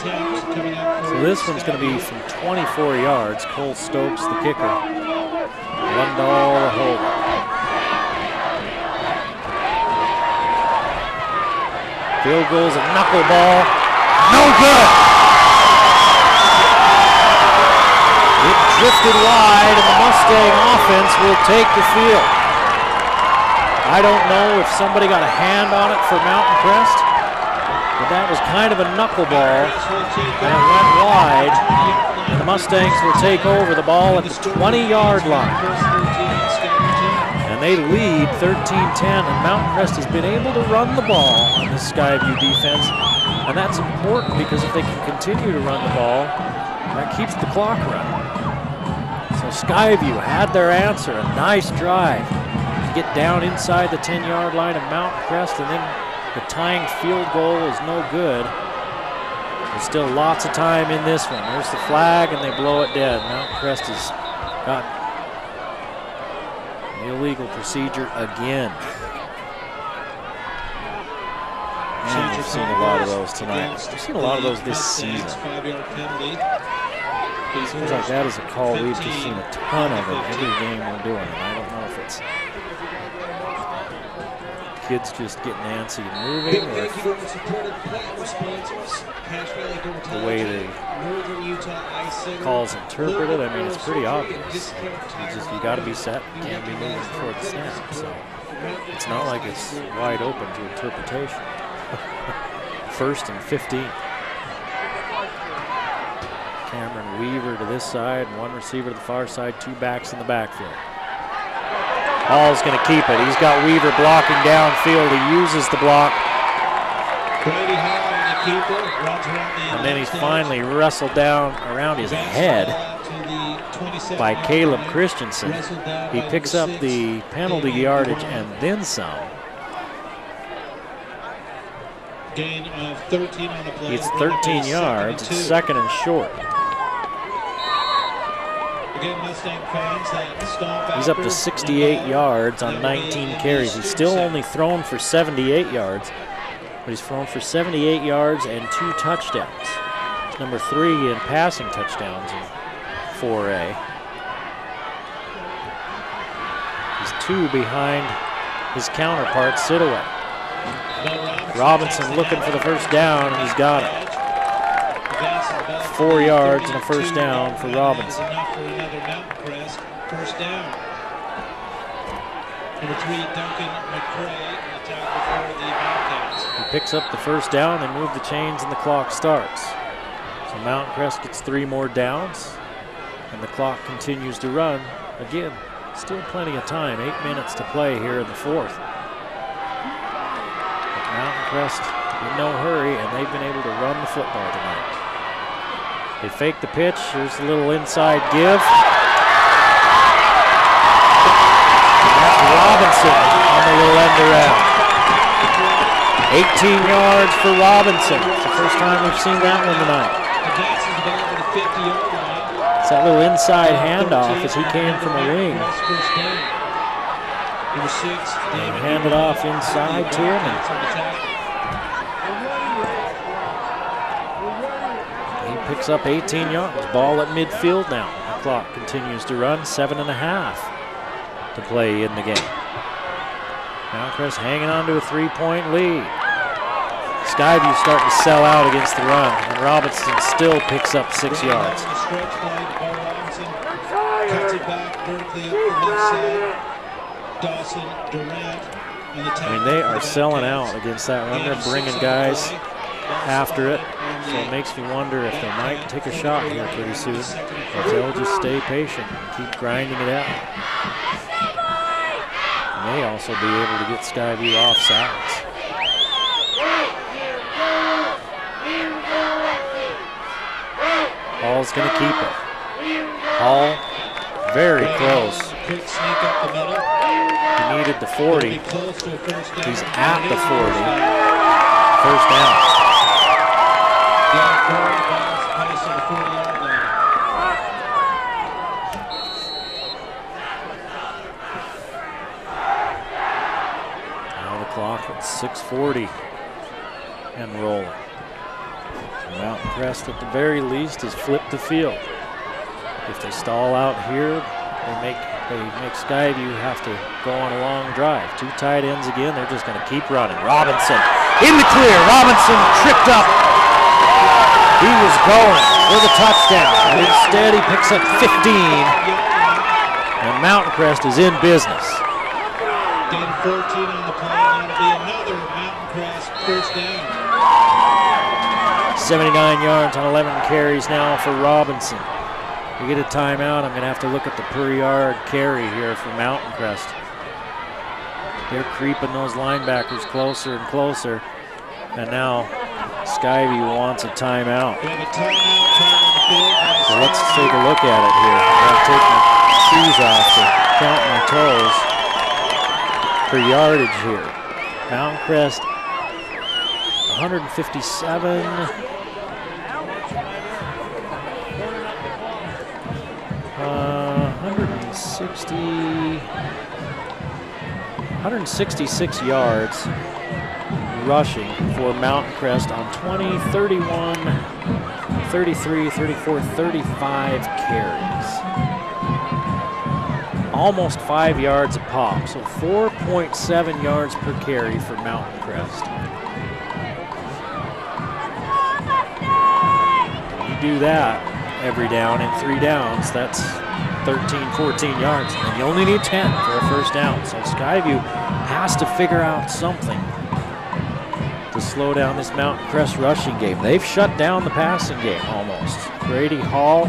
So this one's going to be from 24 yards. Cole Stokes, the kicker. $1 hold. Field goal's a knuckleball. No good! It drifted wide, and the Mustang offense will take the field. I don't know if somebody got a hand on it for Mountain Crest, but that was kind of a knuckleball, and it went wide, and the Mustangs will take over the ball at the 20-yard line. And they lead 13-10, and Mountain Crest has been able to run the ball on this Skyview defense, and that's important because if they can continue to run the ball, that keeps the clock running. So Skyview had their answer, a nice drive to get down inside the 10-yard line of Mountain Crest, and then the tying field goal is no good. There's still lots of time in this one. There's the flag, and they blow it dead. Mountain Crest has got an illegal procedure again. Man, we've seen a lot of those tonight. We've seen a lot of those this season. It seems like that is a call we've just seen a ton of it every game we're doing. And I don't know if it's kids just getting antsy and moving, or if the way the calls interpreted. I mean, it's pretty obvious. You got to be set. You can't be moving toward the snap. So it's not like it's wide open to interpretation. 1st and 15. Cameron Weaver to this side, and one receiver to the far side, 2 backs in the backfield. Hall's going to keep it. He's got Weaver blocking downfield. He uses the block. And then he's finally wrestled down around his head by Caleb Christensen. He picks up the penalty yardage and then some. Gain of 13 on the play. It's 13 yards. It's 2nd and short. Again, Mustang fans that stomp. He's up to 68 yards on 19 carries. He's still only thrown for 78 yards, but he's thrown for 78 yards and 2 touchdowns. He's number 3 in passing touchdowns in 4A. He's 2 behind his counterpart, Sidaway. Robinson looking for the first down, and he's got it. 4 yards and a first down for Robinson. First down. Number 3, Duncan McCray, the tackle for the Bobcats. He picks up the first down, they move the chains, and the clock starts. So Mountain Crest gets 3 more downs, and the clock continues to run. Again, still plenty of time, 8 minutes to play here in the 4th. But Mountain Crest in no hurry, and they've been able to run the football tonight. They fake the pitch. Here's a little inside give. And that's Robinson on the little end around. 18 yards for Robinson. It's the first time we've seen that one tonight. It's that little inside handoff as he came from a wing. And hand it off inside to him. And he picks up 18 yards. Ball at midfield now. The clock continues to run. 7.5 to play in the game. Mountain Crest hanging on to a 3-point lead. Skyview starting to sell out against the run, and Robinson still picks up 6 yards. I mean, they are selling out against that run. They're bringing guys after it, so it makes me wonder if they might take a shot here pretty soon, or if they'll just stay patient and keep grinding it out. May also be able to get Skyview off sides. Hall's going to keep it. Hall very close. He needed the 40. He's at the 40. First down. Clock at 6:40 and rolling. So Mountain Crest at the very least has flipped the field. If they stall out here, they make Skyview have to go on a long drive. 2 tight ends again. They're just going to keep running. Robinson in the clear. Robinson tripped up. He was going for the touchdown, and instead he picks up 15. And Mountain Crest is in business. Gain 14 on the play, and that'll be another Mountain Crest first down. 79 yards on 11 carries now for Robinson. We get a timeout. I'm going to have to look at the per yard carry here for Mountain Crest. They're creeping those linebackers closer and closer, and now Skyview wants a timeout. So let's take a look at it here. I'll take my shoes off to count my toes. For yardage here. Mountain Crest 157. 166 yards rushing for Mountain Crest on 20, 31, 33, 34, 35 carries. Almost 5 yards a pop, so 4.7 yards per carry for Mountain Crest. You do that every down in 3 downs, that's 13, 14 yards, and you only need 10 for a first down. So Skyview has to figure out something to slow down this Mountain Crest rushing game. They've shut down the passing game almost. Grady Hall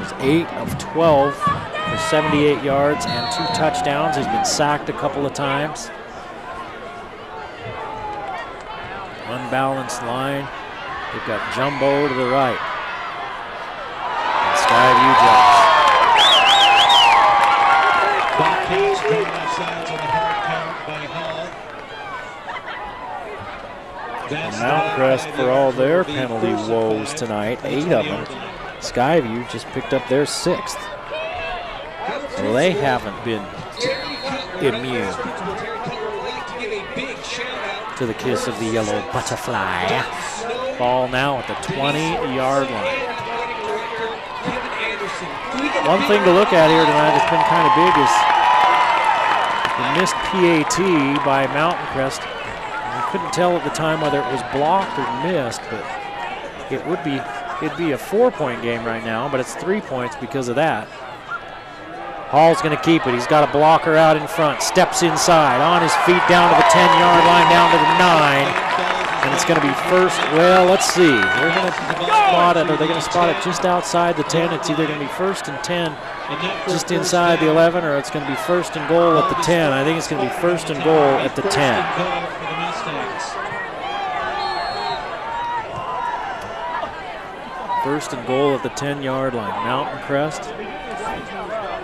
was 8 of 12 for 78 yards and 2 touchdowns. He's been sacked a couple of times. Unbalanced line. They've got Jumbo to the right. And Skyview jumps. Bobcats driven offsides on the hard count by Hall. Mountain Crest, for all their penalty woes tonight, 8 of them. Skyview just picked up their 6th. So they haven't been immune to the kiss of the yellow butterfly. Ball now at the 20-yard line. One thing to look at here tonight that's been kind of big is the missed PAT by Mountain Crest. We couldn't tell at the time whether it was blocked or missed, but it'd be a 4-point game right now, but it's 3 points because of that. Hall's going to keep it. He's got a blocker out in front. Steps inside, on his feet down to the 10-yard line, down to the 9. And it's going to be first. Well, let's see. They're going to spot it. Are they going to spot it just outside the 10? It's either going to be first and 10 just inside the 11, or it's going to be first and goal at the 10. I think it's going to be first and goal at the 10. First and goal at the 10-yard line. Mountain Crest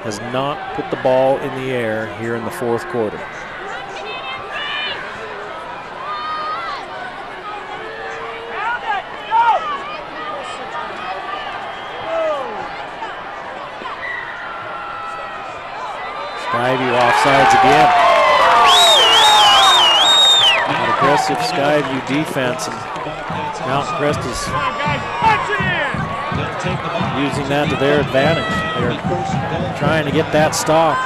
has not put the ball in the air here in the fourth quarter. Skyview offsides again. An aggressive Skyview defense, and Mountain Crest is using that to their advantage. They're trying to get that stop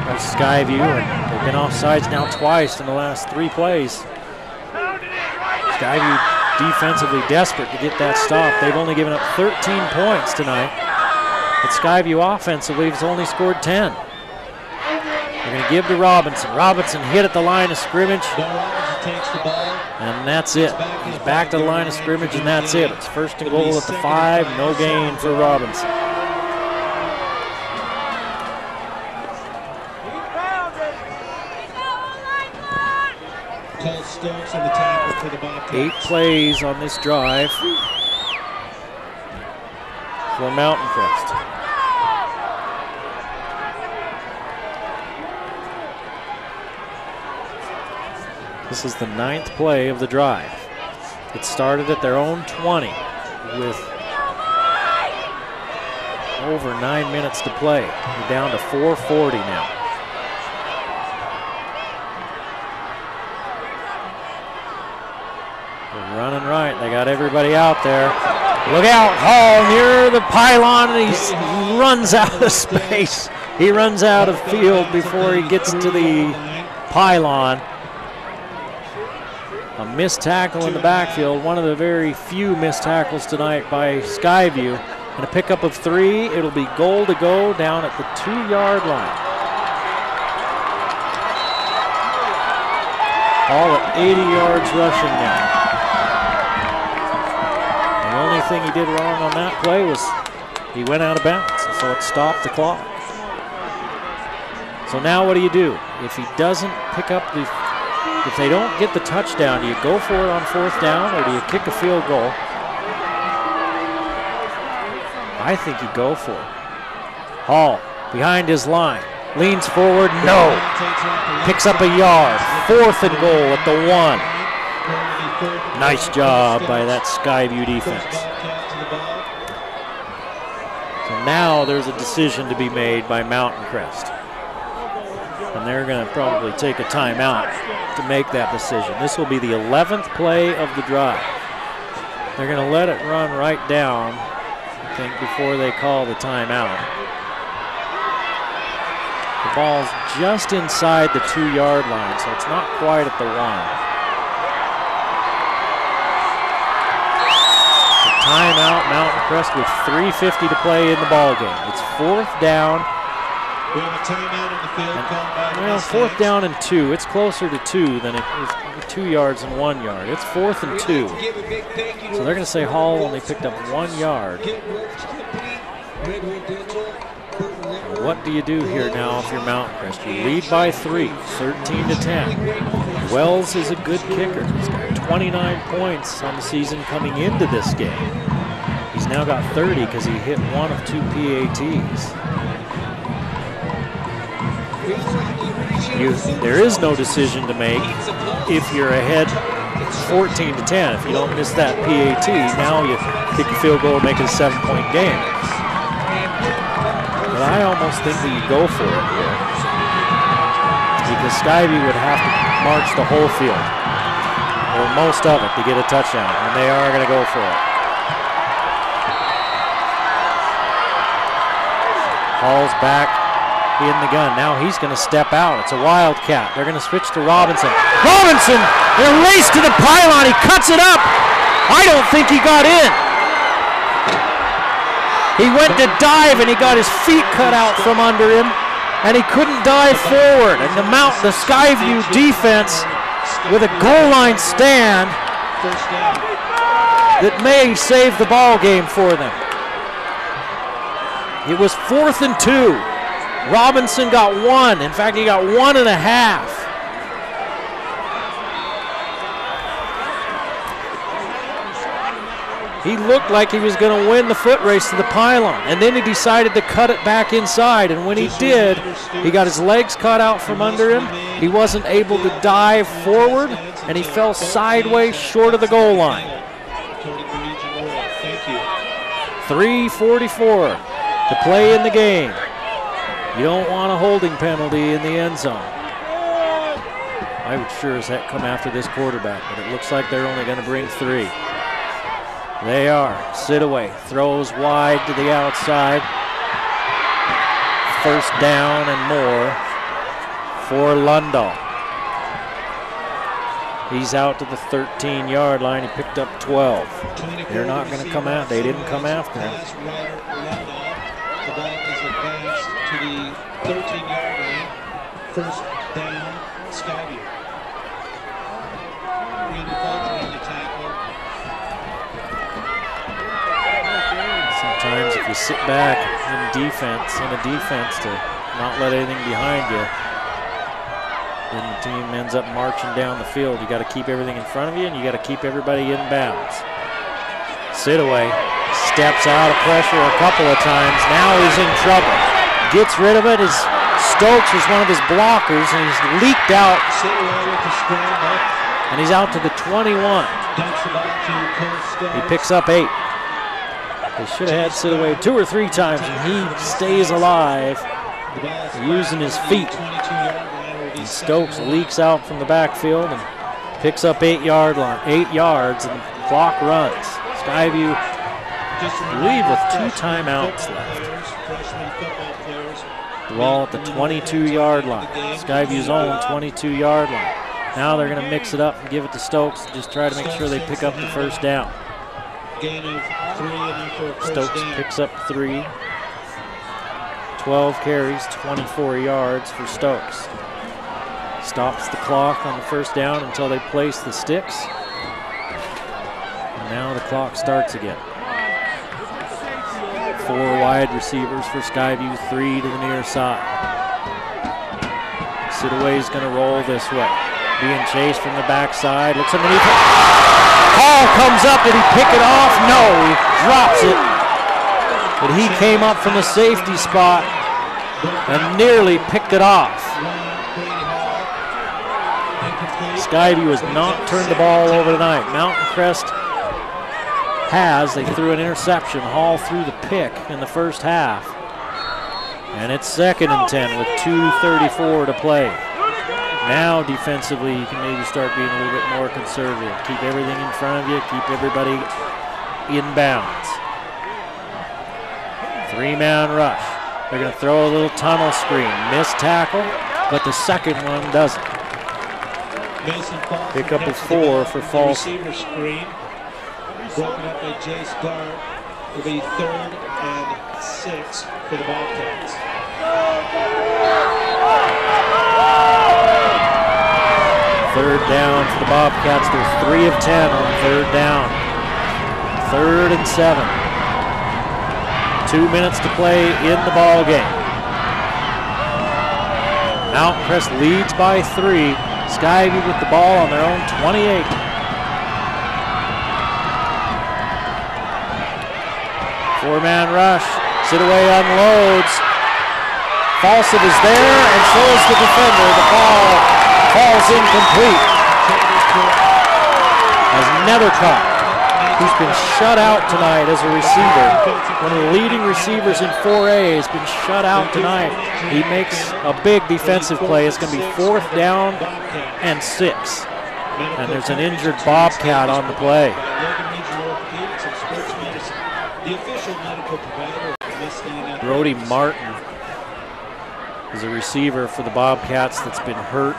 by Skyview, and they've been offsides now twice in the last 3 plays. Skyview defensively desperate to get that stop. They've only given up 13 points tonight, but Skyview offensively has only scored 10. They're going to give to Robinson. Robinson hit at the line of scrimmage, and that's it. He's back to the line of scrimmage, and that's it. It's first and goal at the 5, no gain for Robinson. Stokes on the tackle for the Bobcats. 8 plays on this drive for Mountain Crest. This is the 9th play of the drive. It started at their own 20 with over 9 minutes to play. We're down to 4:40 now. They're running right. They got everybody out there. Look out, Hall near the pylon, and he runs out of space. He runs out of field before he gets to the pylon. A missed tackle in the backfield, one of the very few missed tackles tonight by Skyview. And a pickup of 3, it'll be goal to go down at the 2-yard line. All at 80 yards rushing now. The only thing he did wrong on that play was he went out of bounds, so it stopped the clock. So now what do you do? If he doesn't pick up the If they don't get the touchdown, do you go for it on 4th down, or do you kick a field goal? I think you go for it. Hall behind his line, leans forward, no. Picks up a yard. 4th and goal at the 1. Nice job by that Skyview defense. So now there's a decision to be made by Mountain Crest. And they're going to probably take a timeout to make that decision. This will be the 11th play of the drive. They're going to let it run right down, I think, before they call the timeout. The ball's just inside the 2-yard line, so it's not quite at the 1. So timeout, Mountain Crest with 3:50 to play in the ball game. It's 4th down. We have a timeout on the field called by the Well, 4th down and 2. It's closer to 2 than it is 2 yards and 1 yard. It's 4th and 2. So they're going to say Hall only picked up 1 yard. What do you do here now if you're Mountain Crest? You lead by 3, 13-10. Wells is a good kicker. He's got 29 points on the season coming into this game. He's now got 30 because he hit 1 of 2 PATs. There is no decision to make if you're ahead 14-10. If you don't miss that PAT, now you kick a field goal and make it a 7-point game. But I almost think that you go for it here, because Skyview would have to march the whole field, or most of it, to get a touchdown, and they are going to go for it. Hall's back in the gun. Now he's going to step out. It's a wildcat. They're going to switch to Robinson. Robinson in a race to the pylon. He cuts it up. I don't think he got in. He went to dive and he got his feet cut out from under him, and he couldn't dive forward. And the Skyview defense with a goal line stand that may save the ball game for them. It was 4th and 2. Robinson got 1. In fact, he got 1.5. He looked like he was going to win the foot race to the pylon, and then he decided to cut it back inside, and when he did, he got his legs caught out from under him. He wasn't able to dive forward, and he fell sideways short of the goal line. 3:44 to play in the game. You don't want a holding penalty in the end zone. I would sure as heck come after this quarterback, but it looks like they're only going to bring 3. They are. Sidaway throws wide to the outside. First down and more for Lundahl. He's out to the 13-yard line. He picked up 12. They're not going to come out. They didn't come after him. The ball is advanced to the 13-yard line. First down, Skyview. Randy Fulcher on the tackle. Sometimes if you sit back in a defense to not let anything behind you, then the team ends up marching down the field. You got to keep everything in front of you, and you got to keep everybody in bounds. Sidaway steps out of pressure a couple of times. Now he's in trouble. Gets rid of it. Stokes was one of his blockers, and he's leaked out. And he's out to the 21. He picks up 8. They should have had Sidaway 2 or 3 times, and he stays alive using his feet. And Stokes leaks out from the backfield and picks up 8 yards, and the clock runs. Skyview, I believe, with 2 timeouts left. The ball at the 22-yard line. Skyview's own 22-yard line. Now they're going to mix it up and give it to Stokes and just try to make sure they pick up the first down. Stokes picks up 3. 12 carries, 24 yards for Stokes. Stops the clock on the first down until they place the sticks. And now the clock starts again. 4 wide receivers for Skyview, 3 to the near side. Sidaway's going to roll this way. Being chased from the backside. Looks underneath it. Hall comes up. Did he pick it off? No, he drops it. But he came up from the safety spot and nearly picked it off. Skyview has not turned the ball over tonight. Mountain Crest has. They threw an interception. Hall threw the pick in the first half. And it's 2nd and 10 with 2:34 to play. Now defensively you can maybe start being a little bit more conservative. Keep everything in front of you. Keep everybody in bounds. 3-man rush. They're going to throw a little tunnel screen. Missed tackle, but the second one doesn't. Pick up a 4 for Folsom. Receiver screen. Broken up by Jace Dart. It'll be 3rd and 6 for the Bobcats. Third down for the Bobcats. They're 3 of 10 on 3rd down. 3rd and 7. 2 minutes to play in the ball game. Mountain Crest leads by 3. Skyview with the ball on their own 28. Four-man rush. Sidaway unloads. Folsom is there, and so is the defender. The ball falls incomplete. As Nethercott, who's been shut out tonight as a receiver, one of the leading receivers in 4A, has been shut out tonight. He makes a big defensive play. It's going to be 4th down and 6. And there's an injured Bobcat on the play. Brody Martin is a receiver for the Bobcats that's been hurt.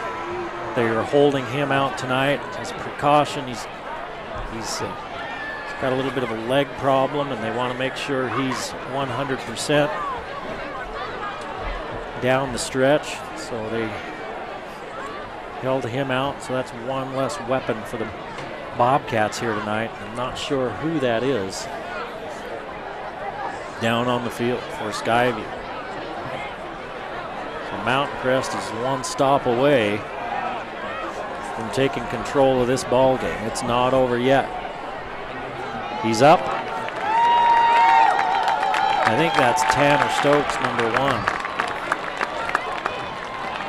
They are holding him out tonight as a precaution. He's got a little bit of a leg problem, and they want to make sure he's 100% down the stretch. So they held him out. So that's one less weapon for the Bobcats here tonight. I'm not sure who that is down on the field for Skyview. So Mountain Crest is 1 stop away from taking control of this ball game. It's not over yet. He's up. I think that's Tanner Stokes, number 1.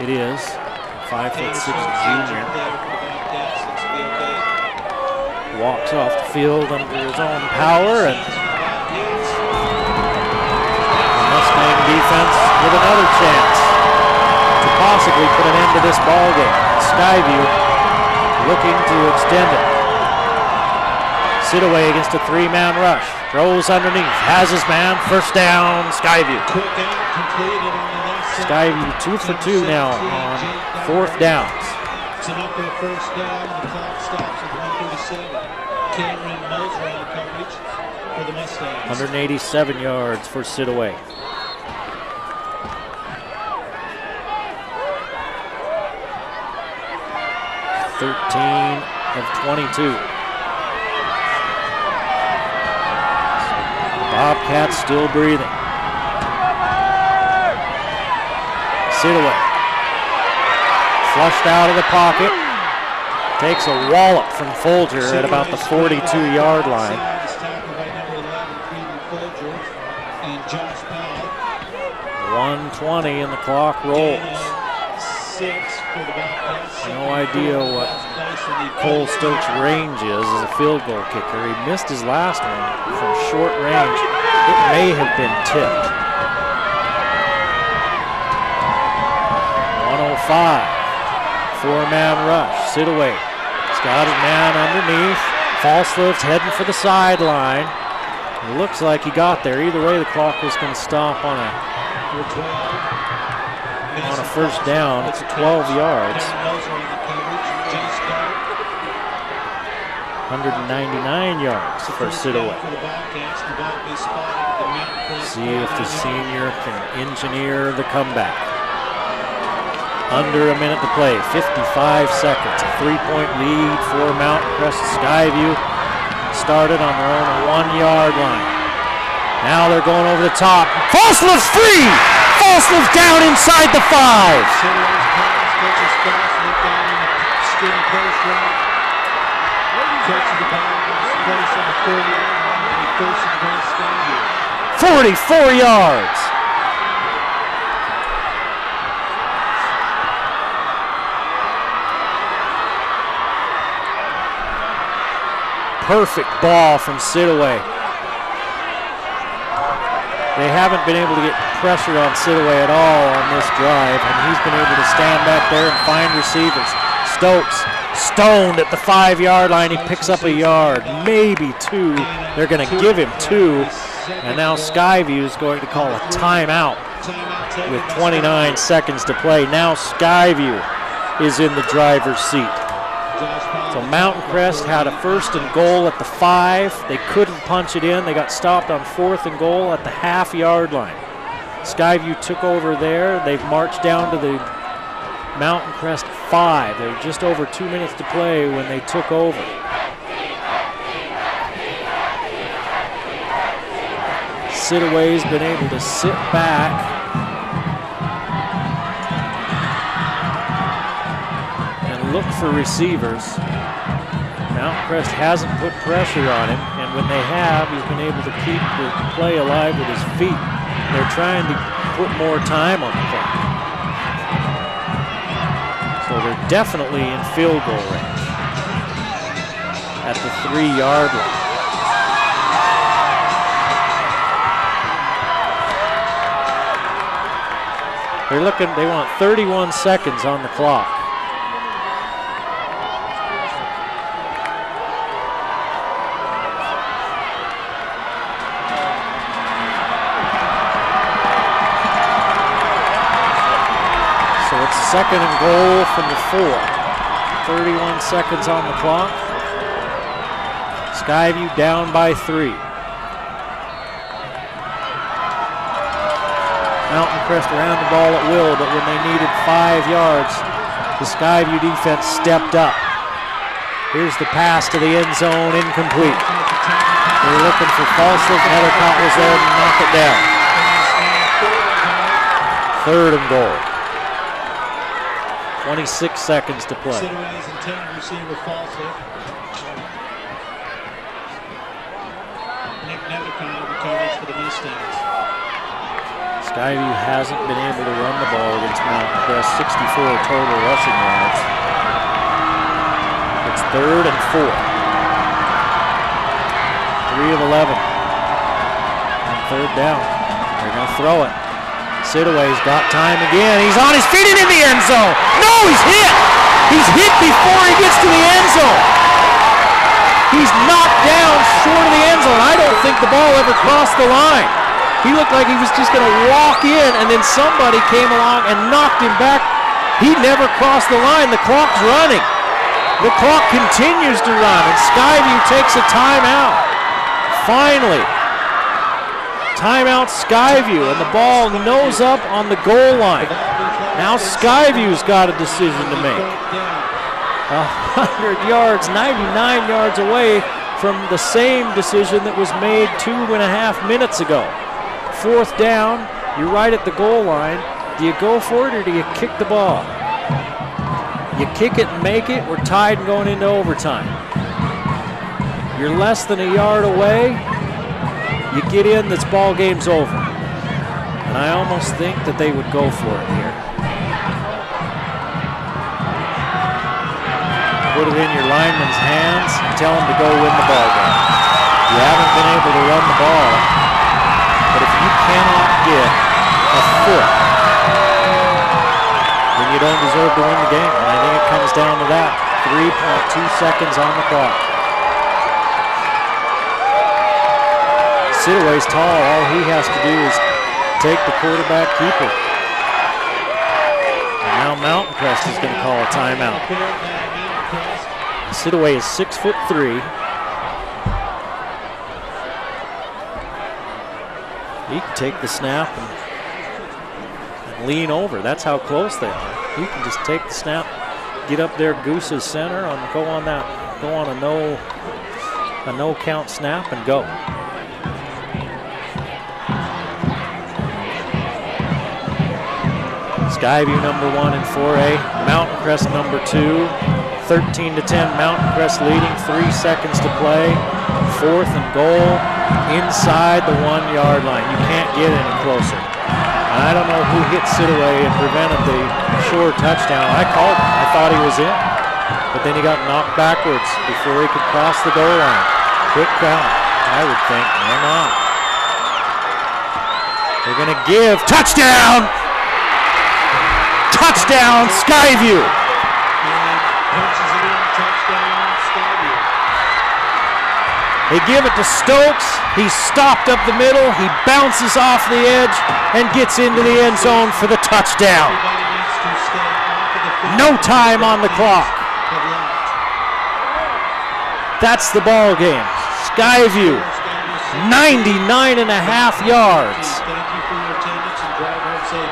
It is. 5'6" junior. Walks off the field under his own power, and the Mustang defense with another chance to possibly put an end to this ball game. Skyview looking to extend it. Sidaway against a 3-man rush. Throws underneath. Has his man. First down, Skyview. Skyview 2 for 2 now on 4th downs. It's an upper first down. The clock stops at 1:37. Cameron Moser on the coverage for the Mustangs. 187 yards for Sidaway. (13 of 22). Bobcats still breathing. Sidaway. Flushed out of the pocket. Takes a wallop from Folger at about the 42-yard line. 1:20 and the clock rolls. No idea what Cole Stokes' range is as a field goal kicker. He missed his last one from short range. It may have been tipped. 105. 4-man rush. Sidaway. He's got his man underneath. Falslift's heading for the sideline. It looks like he got there. Either way, the clock was going to stop on a first down. It's 12 yards. 199 yards for Sidaway. See if the senior can engineer the comeback. Under a minute to play, 55 seconds. A 3-point lead for Mountain Crest. Skyview started on their own 1-yard line. Now they're going over the top. Falslift's free! Falslift down inside the 5. 44 yards. Perfect ball from Sidaway. They haven't been able to get pressure on Sidaway at all on this drive, and he's been able to stand back there and find receivers. Stokes stoned at the 5-yard line. He picks up a yard, maybe 2. They're going to give him 2, and now Skyview is going to call a timeout with 29 seconds to play. Now Skyview is in the driver's seat. So Mountain Crest had a 1st and goal at the 5. They couldn't punch it in. They got stopped on 4th and goal at the half-yard line. Skyview took over there. They've marched down to the Mountain Crest 5. They were just over 2 minutes to play when they took over. Sidaway's been able to sit back look for receivers. Mountain Crest hasn't put pressure on him, and when they have, he's been able to keep the play alive with his feet. They're trying to put more time on the clock. So they're definitely in field goal range at the 3-yard line. They want 31 seconds on the clock. Second and goal from the 4. 31 seconds on the clock. Skyview down by 3. Mountain Crest ran the ball at will, but when they needed 5 yards, the Skyview defense stepped up. Here's the pass to the end zone, incomplete. They're looking for Falslift. Nethercott was there to knock it down. 3rd and goal. 26 seconds to play. Sidaway's intended receiver Falslift. Nick Nethercott on the coverage for the Mustangs. Skyview hasn't been able to run the ball against Mountain Crest. 64 total rushing yards. It's 3rd and 4. 3 of 11. On 3rd down. They're going to throw it. Sidaway's got time again. He's on his feet and in the end zone. No, he's hit. He's hit before he gets to the end zone. He's knocked down short of the end zone. I don't think the ball ever crossed the line. He looked like he was just going to walk in, and then somebody came along and knocked him back. He never crossed the line. The clock's running. The clock continues to run, and Skyview takes a timeout. Finally. Timeout Skyview, and the ball nose up on the goal line. Now Skyview's got a decision to make. 100 yards, 99 yards away from the same decision that was made 2.5 minutes ago. 4th down, you're right at the goal line. Do you go for it or do you kick the ball? You kick it and make it. We're tied and going into overtime. You're less than a yard away. You get in, this ball game's over. And I almost think that they would go for it here. Put it in your lineman's hands and tell him to go win the ball game. You haven't been able to run the ball, but if you cannot get a foot, then you don't deserve to win the game. And I think it comes down to that. 3.2 seconds on the clock. Sidaway's tall. All he has to do is take the quarterback keeper. And now Mountain Crest is going to call a timeout. Sidaway is 6'3". He can take the snap and lean over. That's how close they are. He can just take the snap, get up there, Goose's center, and go on a no count snap and go. Skyview number 1 in 4A, Mountain Crest number 2. 13-10, Mountain Crest leading, 3 seconds to play. 4th and goal inside the 1-yard line. You can't get any closer. And I don't know who hit Sidaway and prevented the short touchdown. I called him. I thought he was in. But then he got knocked backwards before he could cross the goal line. Quick count, I would think. Or not. They're going to give. Touchdown! Touchdown, Skyview! They give it to Stokes. He's stopped up the middle. He bounces off the edge and gets into the end zone for the touchdown. No time on the clock. That's the ball game. Skyview, 99.5 yards.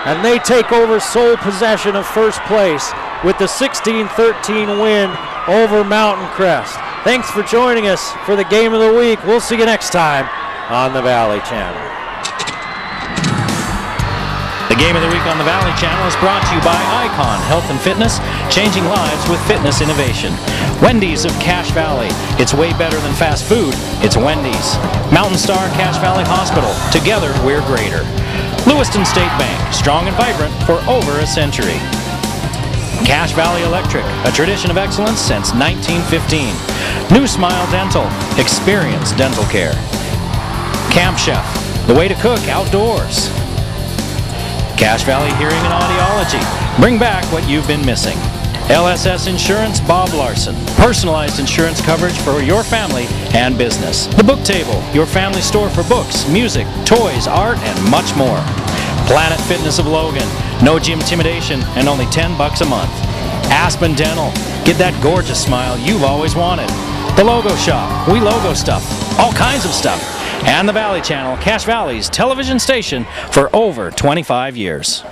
And they take over sole possession of first place with the 16-13 win over Mountain Crest. Thanks for joining us for the Game of the Week. We'll see you next time on the Valley Channel. The Game of the Week on the Valley Channel is brought to you by Icon Health and Fitness, changing lives with fitness innovation. Wendy's of Cache Valley. It's way better than fast food. It's Wendy's. Mountain Star Cache Valley Hospital. Together, we're greater. Lewiston State Bank, strong and vibrant for over a century. Cache Valley Electric, a tradition of excellence since 1915. New Smile Dental, experience dental care. Camp Chef, the way to cook outdoors. Cache Valley Hearing and Audiology, bring back what you've been missing. LSS Insurance, Bob Larson, personalized insurance coverage for your family and business. The Book Table, your family store for books, music, toys, art, and much more. Planet Fitness of Logan, no gym intimidation and only $10 a month. Aspen Dental, get that gorgeous smile you've always wanted. The Logo Shop, we logo stuff, all kinds of stuff. And the Valley Channel, Cache Valley's television station for over 25 years.